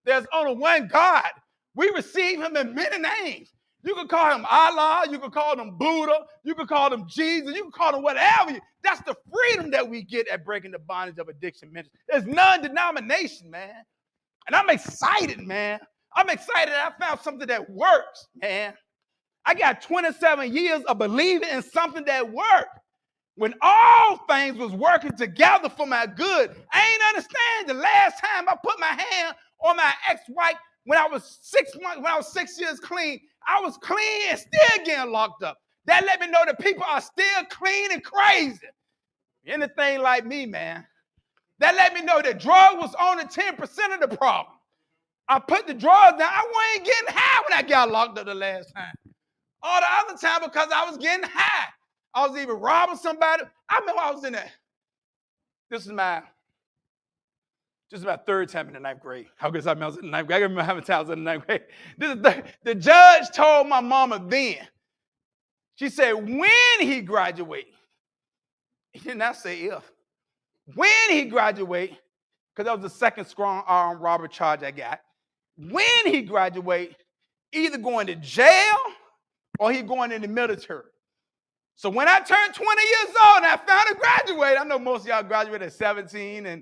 There's only one God. We receive him in many names. You can call him Allah, you can call him Buddha, you can call him Jesus, you can call him whatever. That's the freedom that we get at breaking the bondage of addiction ministry. It's non-denomination, man. And I'm excited, man. I'm excited that I found something that works, man. I got 27 years of believing in something that worked. When all things was working together for my good, I ain't understand the last time I put my hand on my ex-wife when I was 6 months, when I was 6 years clean. I was clean and still getting locked up. That let me know that people are still clean and crazy. Anything like me, man. That let me know that drug was only 10% of the problem. I put the drugs down. I wasn't getting high when I got locked up the last time. All the other time because I was getting high. I was either robbing somebody. I remember I was in This is my third time in the ninth grade. How good I was in the ninth grade. I remember how many times I was in the ninth grade. This is the judge told my mama then. She said, when he graduate, he did not say if. When he graduate, because that was the second strong armed robbery charge I got. When he graduate, either going to jail or he going in the military. So when I turned 20 years old and I finally graduated, I know most of y'all graduated at 17, and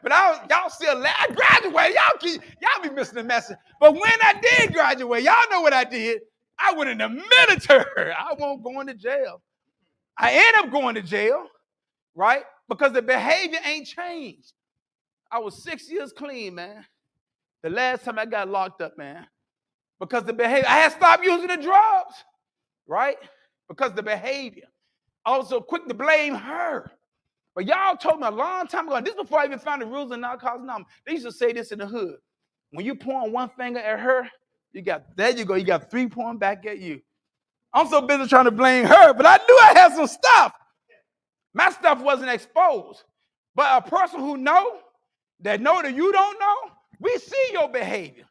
but y'all still I graduated. Y'all be missing the message. But when I did graduate, y'all know what I did. I went in the military. I won't go into jail. I ended up going to jail, right? Because the behavior ain't changed. I was 6 years clean, man. The last time I got locked up, man. Because the behavior, I had stopped using the drugs, right? Because the behavior. I was so quick to blame her. But y'all told me a long time ago, this before I even found the rules of Narcotics Anonymous. They used to say this in the hood. When you point one finger at her, there you go, you got 3 pointing back at you. I'm so busy trying to blame her, but I knew I had some stuff. My stuff wasn't exposed. But a person who know that you don't know, we see your behavior.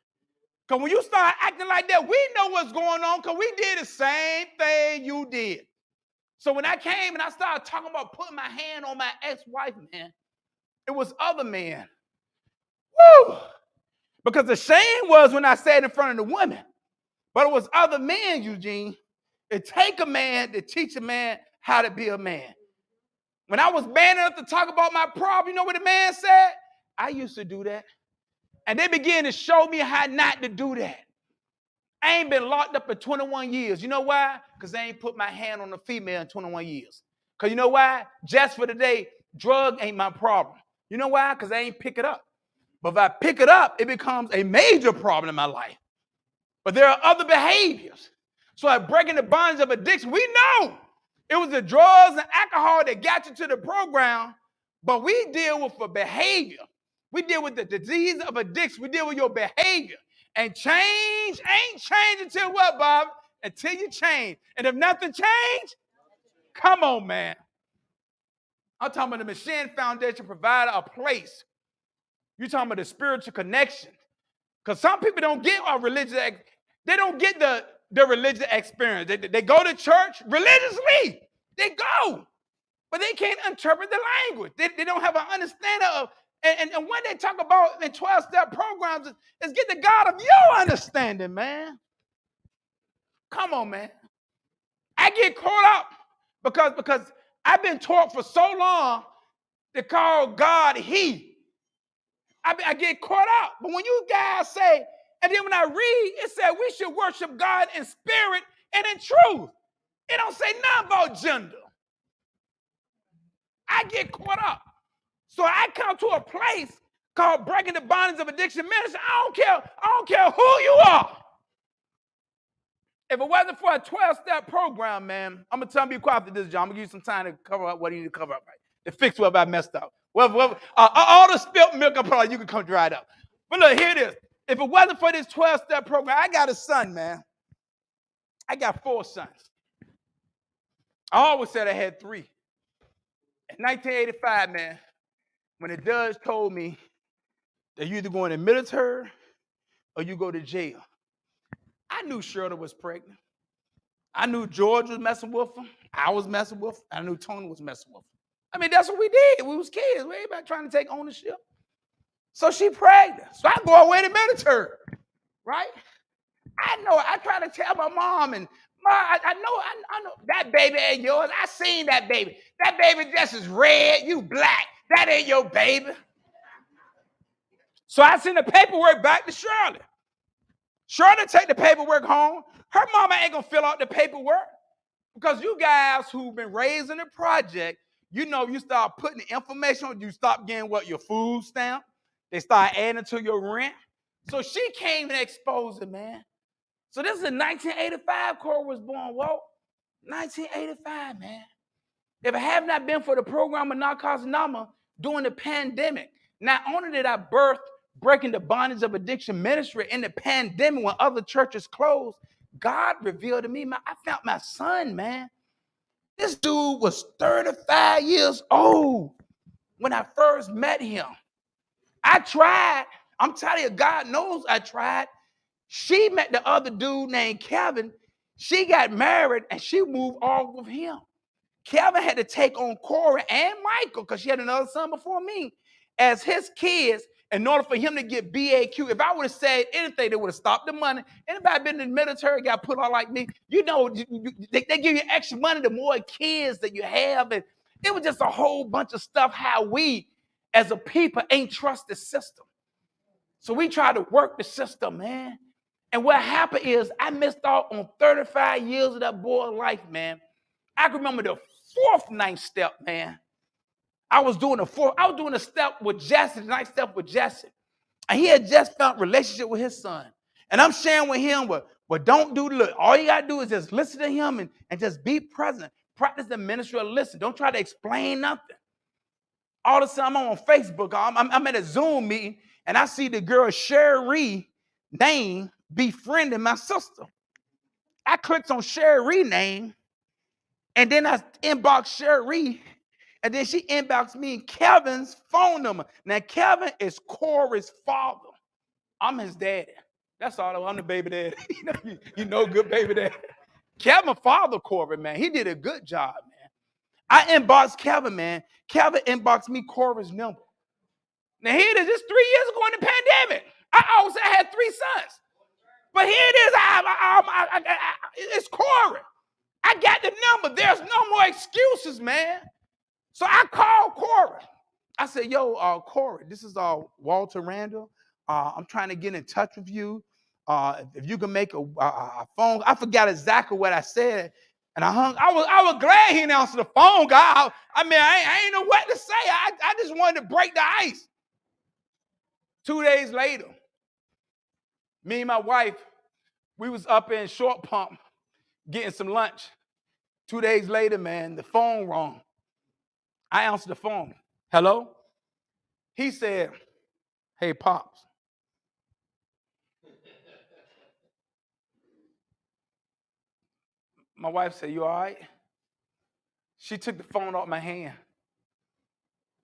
Because when you start acting like that, we know what's going on because we did the same thing you did. So when I came and I started talking about putting my hand on my ex-wife, man, it was other men. Woo! Because the shame was when I sat in front of the women. But it was other men, Eugene. It take a man to teach a man how to be a man. When I was man enough to talk about my problem, you know what the man said? I used to do that. And they began to show me how not to do that. I ain't been locked up for 21 years. You know why? Because I ain't put my hand on a female in 21 years. Because you know why? Just for today, drug ain't my problem. You know why? Because I ain't pick it up. But if I pick it up, it becomes a major problem in my life. But there are other behaviors. So like breaking the bonds of addiction, we know it was the drugs and alcohol that got you to the program, but we deal with the behavior. We deal with the disease of addiction. We deal with your behavior. And change ain't changed until what, Bob? Until you change. And if nothing changed, come on, man. I'm talking about the Machine Foundation provided a place. You're talking about the spiritual connection. Because some people don't get a religious, they don't get the religious experience. They go to church religiously. They go. But they can't interpret the language. They don't have an understanding of, and when they talk about in 12-step programs, is get the God of your understanding, man. Come on, man. I get caught up because I've been taught for so long to call God he. I get caught up. But when you guys say, and then when I read, it said we should worship God in spirit and in truth. It don't say nothing about gender. I get caught up. So I come to a place called Breaking the Bonds of Addiction Ministry. I don't care who you are. If it wasn't for a 12-step program, man, I'm going to tell you quiet after this, John. I'm going to give you some time to cover up what you need to cover up, right? To fix what I messed up. All the spilt milk, you can come dry it up. But look, here it is. If it wasn't for this 12-step program, I got a son, man. I got 4 sons. I always said I had 3. In 1985, man, when the judge told me that you either go in the military or you go to jail, I knew Shirley was pregnant. I knew George was messing with her. I was messing with her. I knew Tony was messing with her. I mean, that's what we did. We was kids. We ain't about trying to take ownership. So she pregnant. So I go away to the military, right? I know. I try to tell my mom, and I know that baby ain't yours. I seen that baby. That baby just is red. You black. That ain't your baby. So I send the paperwork back to Shirley. Shirley take the paperwork home. Her mama ain't gonna fill out the paperwork because you guys who've been raised in the project, you know, you start putting the information on, you stop getting your food stamp. They start adding to your rent. So she came and exposed it, man. So this is in 1985, Cora was born, Walt. 1985, man. If it had not been for the program of Narcotics Anonymous during the pandemic, not only did I birth Breaking the Bondage of Addiction Ministry in the pandemic when other churches closed, God revealed to me, I found my son, man. This dude was 35 years old. when I first met him. I tried. I'm telling you, God knows I tried. She met the other dude named Kevin. She got married and she moved off with him. Kevin had to take on Corey and Michael, because she had another son before me, as his kids in order for him to get BAQ. If I would have said anything, they would have stopped the money. Anybody been in the military, got put on like me, you know, they give you extra money the more kids that you have. And it was just a whole bunch of stuff how we, as a people, ain't trust the system. So we try to work the system, man. And what happened is I missed out on 35 years of that boy's life, man. I can remember the fourth ninth step, man. I was doing a step with Jesse, the ninth step with Jesse. And he had just found a relationship with his son. And I'm sharing with him, but don't do, look, all you got to do is just listen to him and just be present. Practice the ministry of listen. Don't try to explain nothing. All of a sudden, I'm on Facebook. I'm at a Zoom meeting, and I see the girl Sherry name befriending my sister. I clicked on Sherry name, and then I inboxed Sherry, and then she inboxed me Kevin's phone number. Now, Kevin is Corey's father. I'm his daddy. That's all. I'm the baby daddy. you know, good baby daddy. Kevin father Corey, man. He did a good job, man. I inboxed Kevin, man. Kevin inboxed me Corey's number. Now, here it is. This 3 years ago in the pandemic. I always said I had 3 sons. But here it is. It's Corey. I got the number. There's no more excuses, man. So I called Corey. I said, yo, Corey, this is Walter Randall. I'm trying to get in touch with you. If you can make a phone. I forgot exactly what I said. And I hung. I was glad he didn't answer the phone, guy. I ain't know what to say. I just wanted to break the ice. 2 days later, me and my wife, we was up in Short Pump getting some lunch. 2 days later, man, the phone rang. I answered the phone. Hello? He said, hey, Pops. My wife said, you all right? She took the phone off my hand.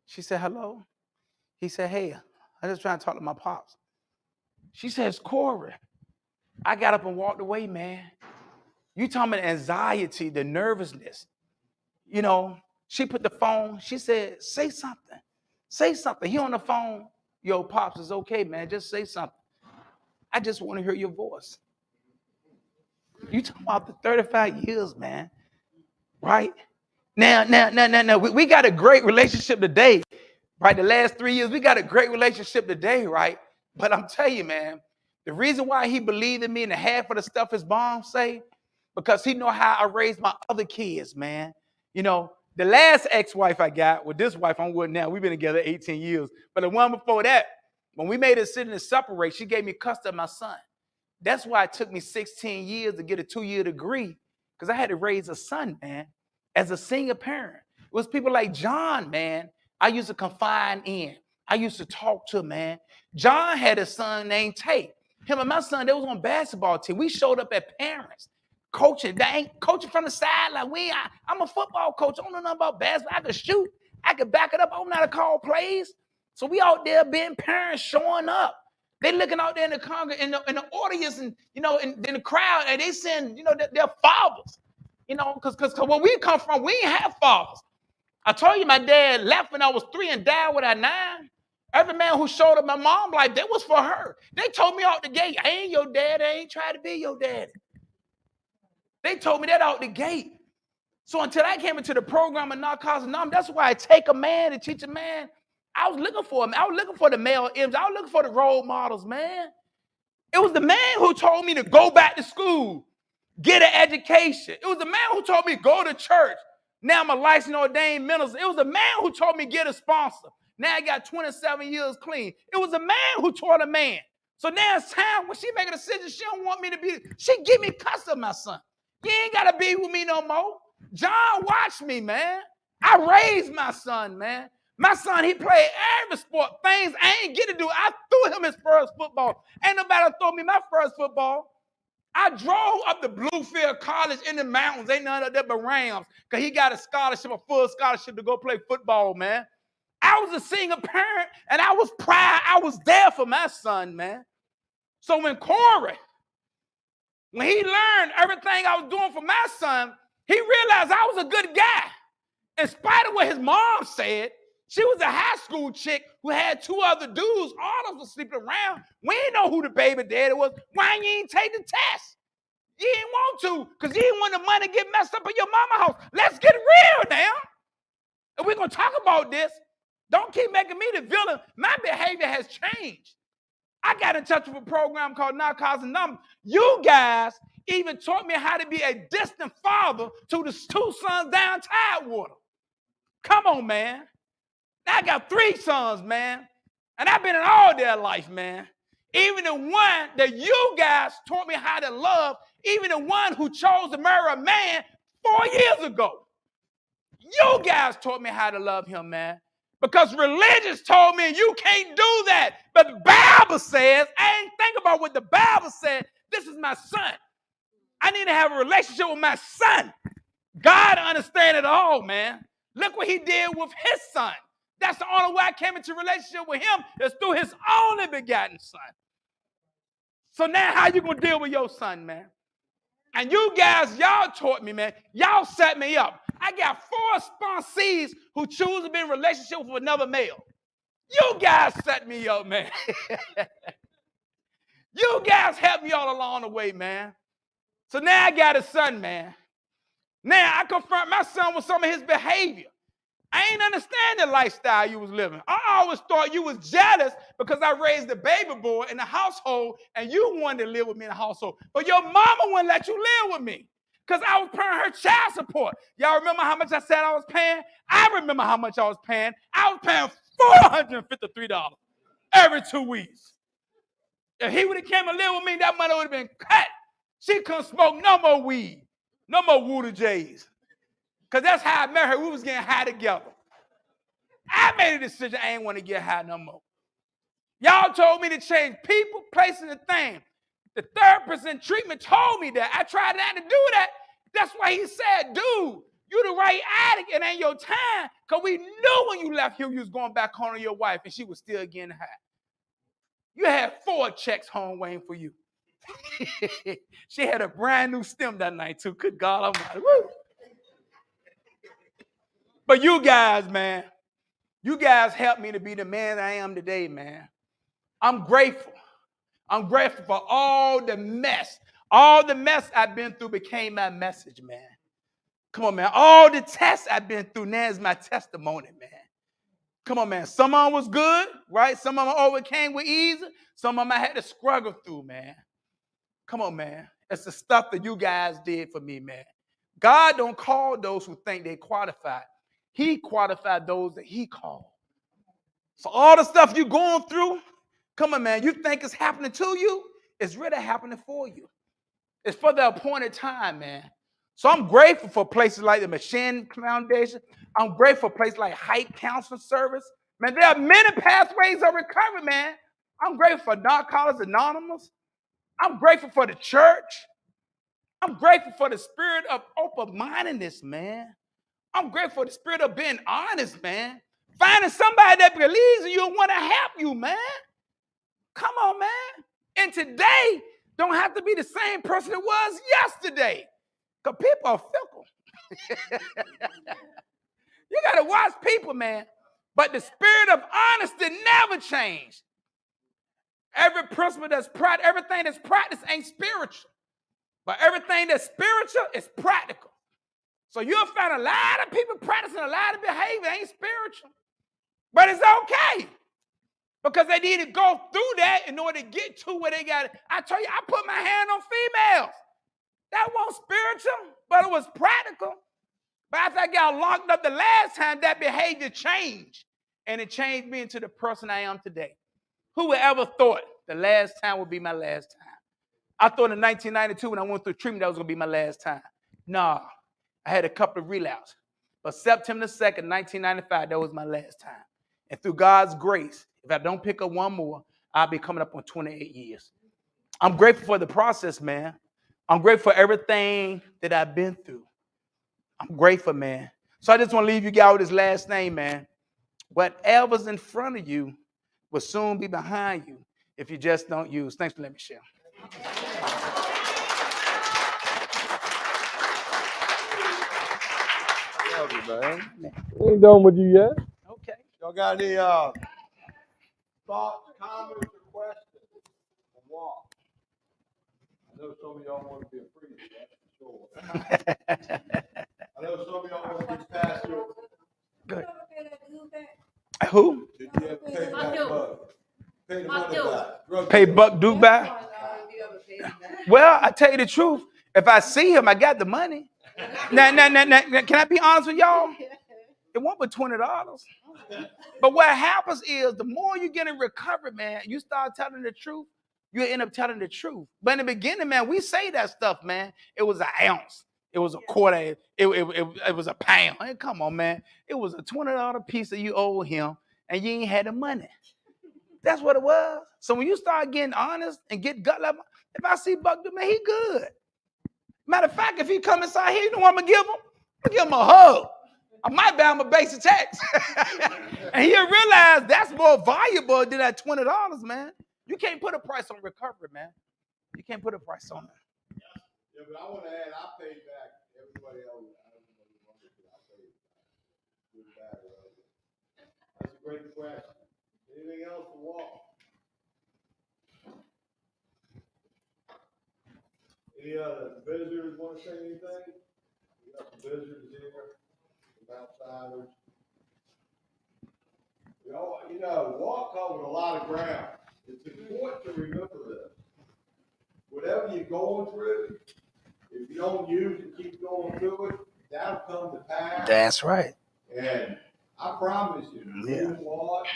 She said, hello? He said, hey, I'm just trying to talk to my pops. She says, Corey. I got up and walked away, man. You talking about the anxiety, the nervousness. You know, she put the phone, she said, say something. Say something. He on the phone. Yo, Pops, it's okay, man. Just say something. I just want to hear your voice. You talking about the 35 years, man. Right? Now, we got a great relationship today. Right? The last 3 years, we got a great relationship today, right? But I'm telling you, man, the reason why he believed in me and the half of the stuff his mom say, because he know how I raised my other kids, man. You know, the last ex-wife I got with this wife I'm with now, we've been together 18 years. But the one before that, when we made a decision to separate, she gave me custody of my son. That's why it took me 16 years to get a 2-year degree, because I had to raise a son, man, as a single parent. It was people like John, man, I used to confide in. I used to talk to, man. John had a son named Tate. Him and my son, they was on basketball team. We showed up at parents, coaching. They ain't coaching from the sideline. I'm a football coach. I don't know nothing about basketball. I could shoot. I could back it up. I don't know how to call plays. So we out there being parents, showing up. They looking out there in the in the audience, and in the crowd, and they saying, they're fathers. Because where we come from, we ain't have fathers. I told you my dad left when I was 3 and died when I was 9. Every man who showed up my mom's life, that was for her. They told me out the gate, I ain't your dad. I ain't trying to be your daddy. They told me that out the gate. So until I came into the program of Narcotics Anonymous, that's why I take a man and teach a man. I was looking for him. I was looking for the male image. I was looking for the role models, man. It was the man who told me to go back to school, get an education. It was the man who told me go to church. Now I'm a licensed ordained minister. It was a man who told me get a sponsor. Now I got 27 years clean. It was a man who taught a man. So now it's time when she make a decision, she don't want me to be, she give me custody of my son. You ain't got to be with me no more. John watched me, man. I raised my son, man. My son, he played every sport, things I ain't get to do. I threw him his first football. Ain't nobody throw me my first football. I drove up to Bluefield College in the mountains. Ain't none of that but Rams, because he got a scholarship, a full scholarship to go play football, man. I I was a single parent, and I was proud. I was there for my son, man. So when Corey, when he learned everything I was doing for my son, he realized I was a good guy. In spite of what his mom said, she was a high school chick who had 2 other dudes. All of us were sleeping around. We didn't know who the baby daddy was. Why you ain't take the test? You didn't want to because you didn't want the money to get messed up in your mama house. Let's get real now. And we're going to talk about this. Don't keep making me the villain. My behavior has changed. I got in touch with a program called Narcotics Anonymous. You guys even taught me how to be a distant father to the 2 sons down Tidewater. Come on, man. Now I got 3 sons, man. And I've been in all their life, man. Even the one that you guys taught me how to love, even the one who chose to marry a man 4 years ago. You guys taught me how to love him, man. Because religion told me you can't do that. But the Bible says, I ain't think about what the Bible said. This is my son. I need to have a relationship with my son. God understands it all, man. Look what he did with his son. That's the only way I came into a relationship with him is through his only begotten son. So now how you going to deal with your son, man? And you guys, y'all taught me, man. Y'all set me up. I got 4 sponsees who choose to be in a relationship with another male. You guys set me up, man. You guys helped me all along the way, man. So now I got a son, man. Now I confront my son with some of his behavior. I ain't understand the lifestyle you was living. I always thought you was jealous because I raised a baby boy in the household and you wanted to live with me in the household. But your mama wouldn't let you live with me because I was paying her child support. Y'all remember how much I said I was paying? I remember how much I was paying. I was paying $453 every 2 weeks. If he would have came and lived with me, that money would have been cut. She couldn't smoke no more weed, no more Walter J's. Because that's how I met her. We was getting high together. I made a decision I ain't want to get high no more. Y'all told me to change people, places, and things. The therapist treatment told me that. I tried not to do that. That's why he said, dude, you the right addict. It ain't your time. Because we knew when you left here, you was going back home to your wife, and she was still getting high. You had 4 checks home waiting for you. She had a brand new stem that night, too. Good God Almighty. Woo. But you guys, man, you guys helped me to be the man I am today, man. I'm grateful. I'm grateful for all the mess. All the mess I've been through became my message, man. Come on, man. All the tests I've been through now is my testimony, man. Come on, man. Some of them was good, right? Some of them overcame with ease. Some of them I had to struggle through, man. Come on, man. It's the stuff that you guys did for me, man. God don't call those who think they qualified. He qualified those that he called. So all the stuff you're going through, come on, man, you think it's happening to you, it's really happening for you. It's for the appointed time, man. So I'm grateful for places like the Machine Foundation. I'm grateful for places like Hype Counseling Service. Man, there are many pathways of recovery, man. I'm grateful for Narcotics Anonymous. I'm grateful for the church. I'm grateful for the spirit of open-mindedness, man. I'm grateful for the spirit of being honest, man. Finding somebody that believes in you and want to help you, man. Come on, man. And today don't have to be the same person it was yesterday. Because people are fickle. You got to watch people, man. But the spirit of honesty never changed. Every principle that's practiced, everything that's practiced ain't spiritual. But everything that's spiritual is practical. So you'll find a lot of people practicing a lot of behavior ain't spiritual. But it's okay. Because they need to go through that in order to get to where they got it. I tell you, I put my hand on females. That wasn't spiritual, but it was practical. But after I got locked up the last time, that behavior changed. And it changed me into the person I am today. Who would ever thought the last time would be my last time? I thought in 1992 when I went through treatment that was going to be my last time. Nah, I had a couple of relapses. But September 2nd, 1995, that was my last time. And through God's grace, if I don't pick up one more, I'll be coming up on 28 years. I'm grateful for the process, man. I'm grateful for everything that I've been through. I'm grateful, man. So I just want to leave you guys with this last name, man. Whatever's in front of you will soon be behind you if you just don't use. Thanks for letting me share. Ain't done with you yet. Okay. Y'all got any thoughts, comments, or questions on walk? I know some of y'all want to be a priest, that's for sure. I know some of y'all want to be pastor. Good. Who? Did you ever pay back Buck? Pay the money back. Pay Buck Duke back? Well, I tell you the truth. If I see him, I got the money. Now, can I be honest with y'all? It won't be $20. But what happens is the more you get in recovery, man, you start telling the truth, you end up telling the truth. But in the beginning, man, we say that stuff, man. It was an ounce. It was a quarter. It was a pound. Hey, come on, man. It was a $20 piece that you owe him, and you ain't had the money. That's what it was. So when you start getting honest and get gut level, if I see Buck, man, he good. Matter of fact, if he come inside here, you know what I'm gonna give him? I'm gonna give him a hug. I might buy him a basic tax. And he'll realize that's more valuable than that $20, man. You can't put a price on recovery, man. You can't put a price on it. Yeah, but I want to add, I paid back everybody else. That's a great question. Anything else to walk? Any other visitors want to say anything? We got some visitors here, some outsiders. You know, walk covered a lot of ground. It's important to remember this. Whatever you're going through, if you don't use it, keep going through it, that'll come to pass. That's right. And I promise you, Walk,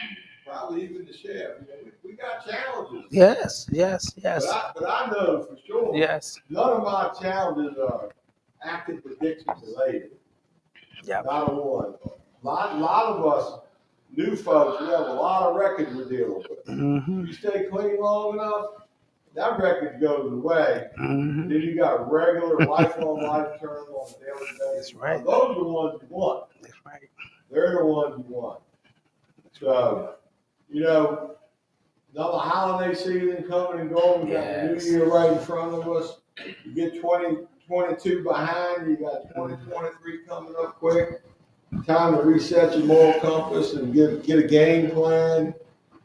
probably even the sheriff, we got challenges. Yes. But I know for sure. Yes. None of my challenges are active addiction related. Yeah. Not a one. A lot of us new folks, we have a lot of records we're dealing with. Mm-hmm. If you stay clean long enough, that record goes away. Mm-hmm. Then you got regular lifelong life term on a daily basis. That's right. Now, those are the ones you want. That's right. They're the ones you want. So, you know, another holiday season coming and going. We got the new year right in front of us. You get 2022 behind, you got 2023 coming up quick. Time to reset your moral compass and get a game plan.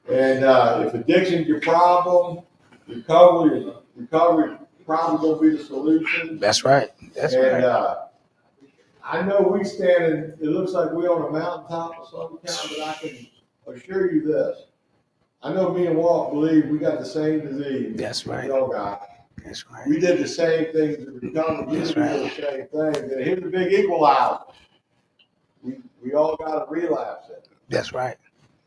And if addiction's your problem, recovery probably gonna be the solution. That's right. That's right. I know we standing. It looks like we're on a mountaintop of some kind, but I can assure you this. I know me and Walt believe we got the same disease. That's right. Y'all got. That's right. We did the same things to recover. We did the same thing. And here's the big equalizer. We all got to relapse it. That's right.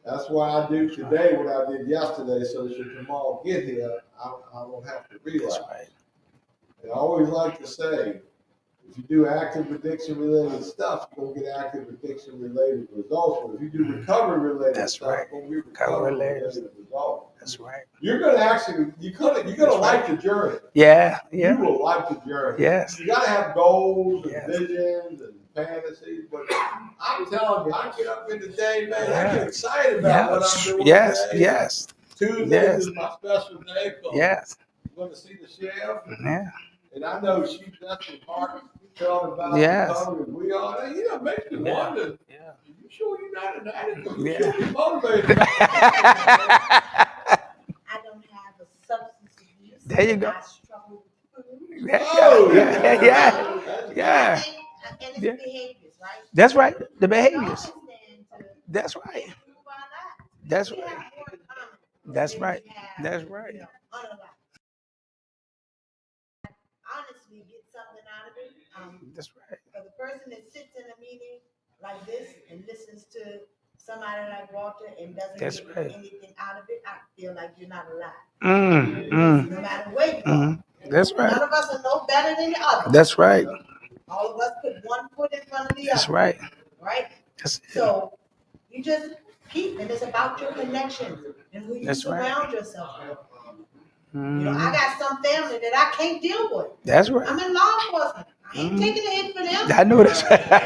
That's why I do today what I did yesterday, so that should tomorrow get here, I don't have to relapse. That's right. And I always like to say, if you do active addiction related stuff, you're gonna get active addiction related results. But if you do recovery related stuff, you're gonna get recovery related results. That's right. You're gonna like the journey. Yeah. You will like the journey. Yes. You gotta have goals and visions and fantasies, but I'm telling you, I get up in the day, man, I get excited about what I'm doing. Yes. Tuesday is my special day. Yes. I'm going to see the sheriff. Yeah. And I know she's that's the part telling about recovery. We are. You know, makes me wonder. Yeah. You sure you're not an addict? You sure you're motivated? I don't have a substance abuse. There you go. I struggle with food. Yeah. And it's behaviors, right? That's right. The behaviors. That's right. That's right. That's right. That's right. Honestly, get something out of it. That's right. For the person that sits in a meeting like this and listens to somebody like Walter and doesn't get anything out of it, I feel like you're not alive. No matter where you are. That's right. None of us are no better than the other. That's right. All of us put one foot in front of the other. That's right. Right? That's it. So you just keep, and it's about your connections and who you surround yourself with. You know, I got some family that I can't deal with. That's right. I'm in law enforcement. I ain't taking a hit for them. I know that's right. You know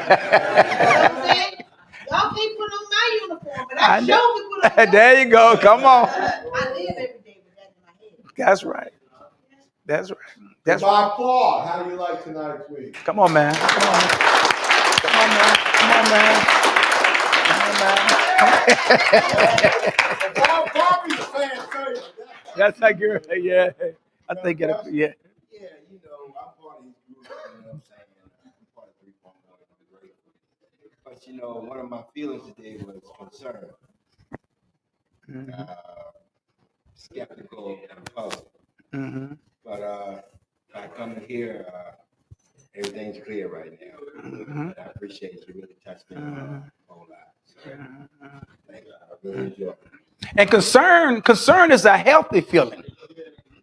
what I'm saying? Y'all can't put on my uniform, but I I know. sure could put on There you go. Come on. I live every day with that in my head. That's right. That's right. That's By right. applaud, how do you like tonight's meeting? Come on, man. Come on, man. Come on, man. Come on, man. Bobby's a fan favorite. That's like your, yeah. I think it, yeah. Yeah, you know, I'm part of his group, you know what I'm saying? I'm part of 3.1. But, you know, one of my feelings today was concern, skeptical and puzzled. Mm-hmm. But by coming here, everything's clear right now. Mm-hmm. I appreciate you really touched me a whole lot. So, thank you. I really enjoy it. And concern is a healthy feeling.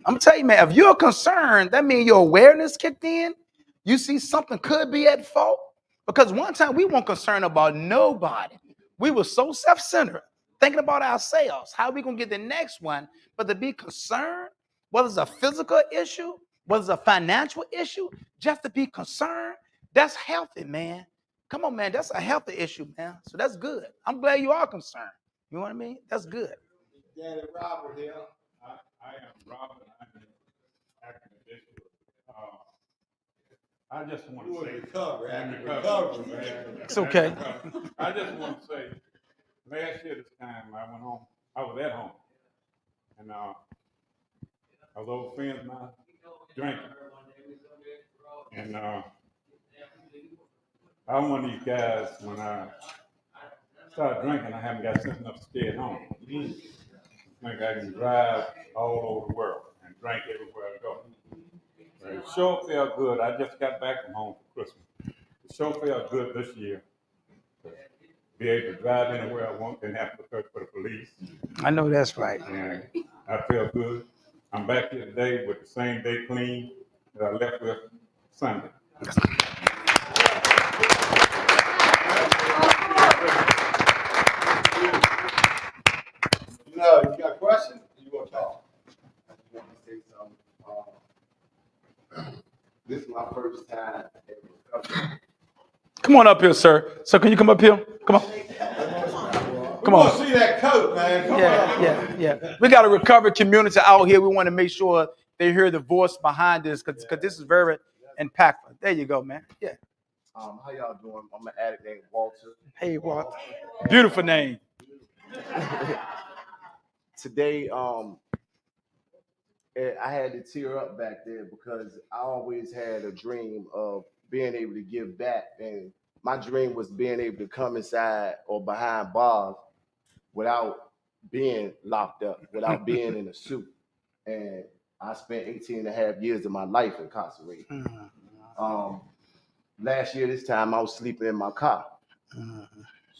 I'm gonna tell you, man, if you're concerned, that means your awareness kicked in. You see something could be at fault. Because one time we weren't concerned about nobody. We were so self-centered, thinking about ourselves. How are we gonna get the next one? But to be concerned, whether it's a physical issue, whether it's a financial issue, just to be concerned, that's healthy, man. Come on, man, that's a healthy issue, man. So that's good. I'm glad you are concerned. You know what I mean? That's good. Daddy Robert here. I am Robert. I'm an acting official. I just want to say, Recover, man. It's okay. I just want to say, last year this time I went home. I was at home, and I was over friends of mine drinking, and I'm one of these guys. When I started drinking, I haven't got sense enough to stay at home. I think I can drive all over the world and drink everywhere I go. But it sure felt good. I just got back from home for Christmas. It sure felt good this year to be able to drive anywhere I want and have to look for the police. I know that's right. And I feel good. I'm back here today with the same day clean that I left with Sunday. No, you got a question? You want to talk? I just want to say something. This is my first time ever coming. Come on up here, sir. So can you come up here? Come on. Come We on. want to see that coat, man. Come on. Yeah. We got a recovered community out here. We want to make sure they hear the voice behind this because this is very impactful. There you go, man. Yeah. How y'all doing? I'm an addict named Walter. Hey, Walter. Beautiful name. Today, I had to tear up back there because I always had a dream of being able to give back. And my dream was being able to come inside or behind bars without being locked up, without being in a suit. And I spent 18 and a half years of my life incarcerated. Last year, this time, I was sleeping in my car.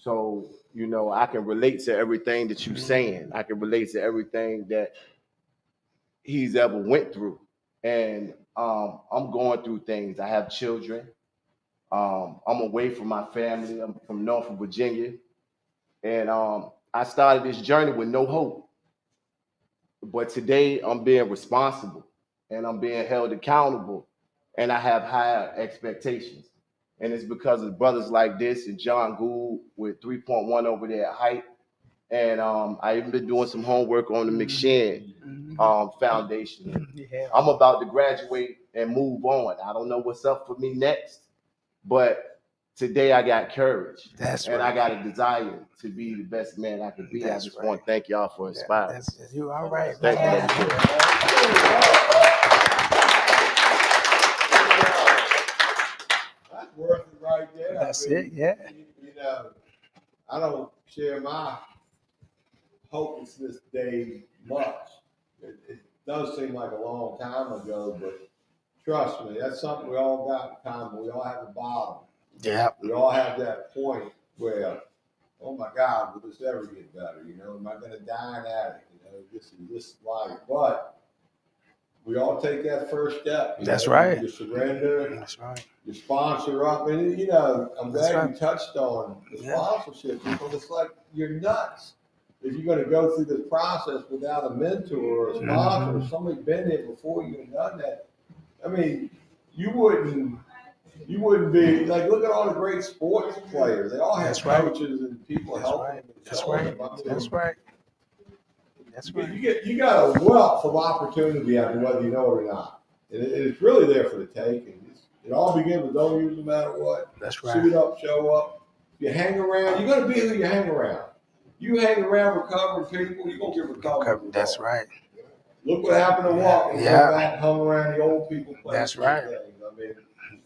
So, you know, I can relate to everything that you're saying. I can relate to everything that he's ever went through. And I'm going through things. I have children. I'm away from my family. I'm from Norfolk, Virginia. And I started this journey with no hope. But today I'm being responsible and I'm being held accountable and I have higher expectations. And it's because of brothers like this and John Gould with 3.1 over there at Height. And I even been doing some homework on the McShane Foundation. Yeah. I'm about to graduate and move on. I don't know what's up for me next, but today I got courage. That's and right. I got a desire to be the best man I can be. That's I just right. want to thank y'all for inspiring. That's you all right. Thank man. That's worth it right there. That's it, yeah. You know, I don't share my hopelessness day much. It does seem like a long time ago, but trust me, that's something we all got in common. We all have a bottom. Yeah. We all have that point where, oh my God, will this ever get better? You know, am I going to die in addict? You know, this is life. But we all take that first step. That's right. You surrender. That's right. You sponsor up. And, you know, I'm That's glad right. you touched on the Yeah. sponsorship because it's like you're nuts. If you're going to go through this process without a mentor or a sponsor or somebody been there before you and done that, I mean, you wouldn't you wouldn't be, like, look at all the great sports players. They all have That's right. coaches and people That's helping right. them. That's right. That's right. That's right. You got a wealth of opportunity out there, whether you know it or not. And it's really there for the taking. It all begins with don't use no matter what. That's right. Suit up, show up. You hang around, you're gonna be who you hang around. You hang around recovering people, you're gonna get recovered. That's right. Look what happened to Walter. Yeah. Back and hung around the old people. That's right. I mean,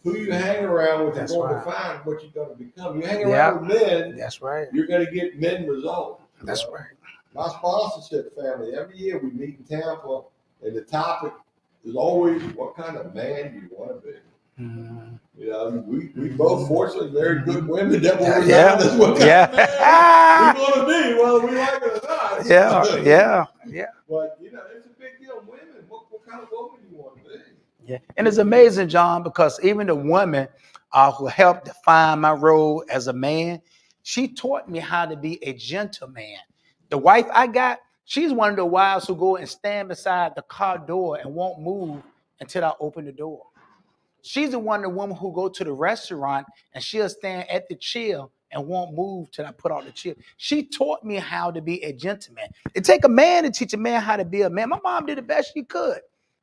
who you hang around with is That's going right. to define what you're going to become. You hang around with men, That's right. you're going to get men results. That's right. My sponsorship family, every year we meet in Tampa, and the topic is always, what kind of man do you want to be? Mm-hmm. You know, we both fortunately married good women. That was Yeah. that's what kind Yeah. of man we want to be, whether we like it or not. Yeah. But you know, it's a big deal. Women, what kind of woman do you want to be? Yeah. And it's amazing, John, because even the woman who helped define my role as a man, she taught me how to be a gentleman. The wife I got, she's one of the wives who go and stand beside the car door and won't move until I open the door. She's the woman who go to the restaurant and she'll stand at the chair and won't move till I put out the chair. She taught me how to be a gentleman. It take a man to teach a man how to be a man. My mom did the best she could,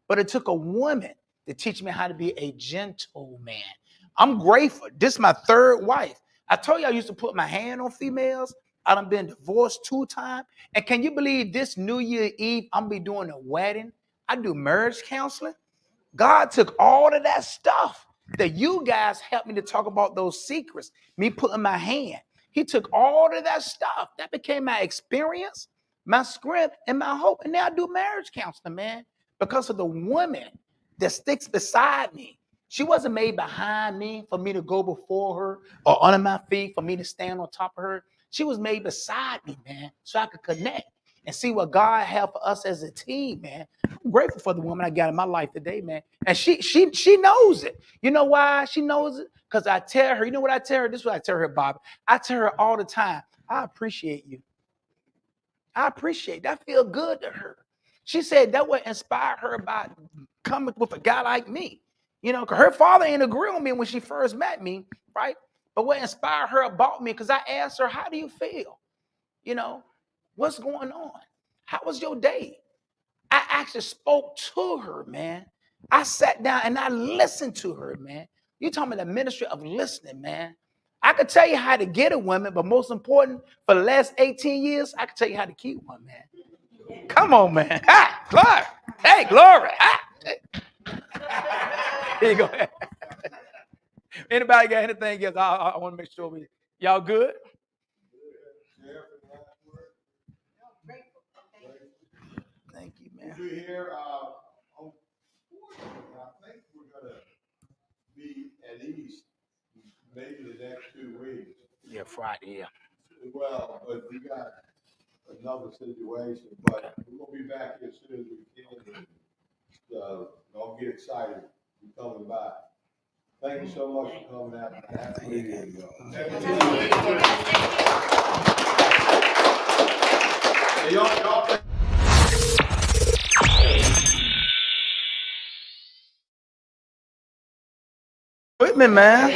but it took a woman to teach me how to be a gentleman. I'm grateful. This is my third wife. I told you I used to put my hand on females. I done been divorced 2 times. And can you believe this New Year Eve, I'm gonna be doing a wedding? I do marriage counseling. God took all of that stuff that you guys helped me to talk about, those secrets, me putting my hand. He took all of that stuff. That became my experience, my script, and my hope. And now I do marriage counseling, man, because of the woman that sticks beside me. She wasn't made behind me for me to go before her or under my feet for me to stand on top of her. She was made beside me, man, so I could connect and see what God had for us as a team, man. I'm grateful for the woman I got in my life today, man. And she knows it. You know why she knows it? Because I tell her, you know what I tell her? This is what I tell her, Bobby. I tell her all the time, I appreciate you. I appreciate that. Feel good to her. She said that would inspire her about coming with a guy like me. You know, because her father ain't agree with me when she first met me, right? But what inspired her about me, because I asked her, how do you feel? You know, what's going on? How was your day? I actually spoke to her, man. I sat down and I listened to her, man. You talking about the ministry of listening, man. I could tell you how to get a woman, but most important, for the last 18 years, I could tell you how to keep one, man. Come on, man. Ah, glory. Hey, glory. Ah. Here you go. Anybody got anything else? I want to make sure y'all good? Thank you, man. We'll be here on 4th. I think we're gonna be at East maybe the next 2 weeks. Yeah, Friday, yeah. Well, but we got another situation, but we're gonna be back here as soon as we can. Don't get excited. We're coming back. Thank you so much for coming out. Thank you. Hey, y'all. With me, man.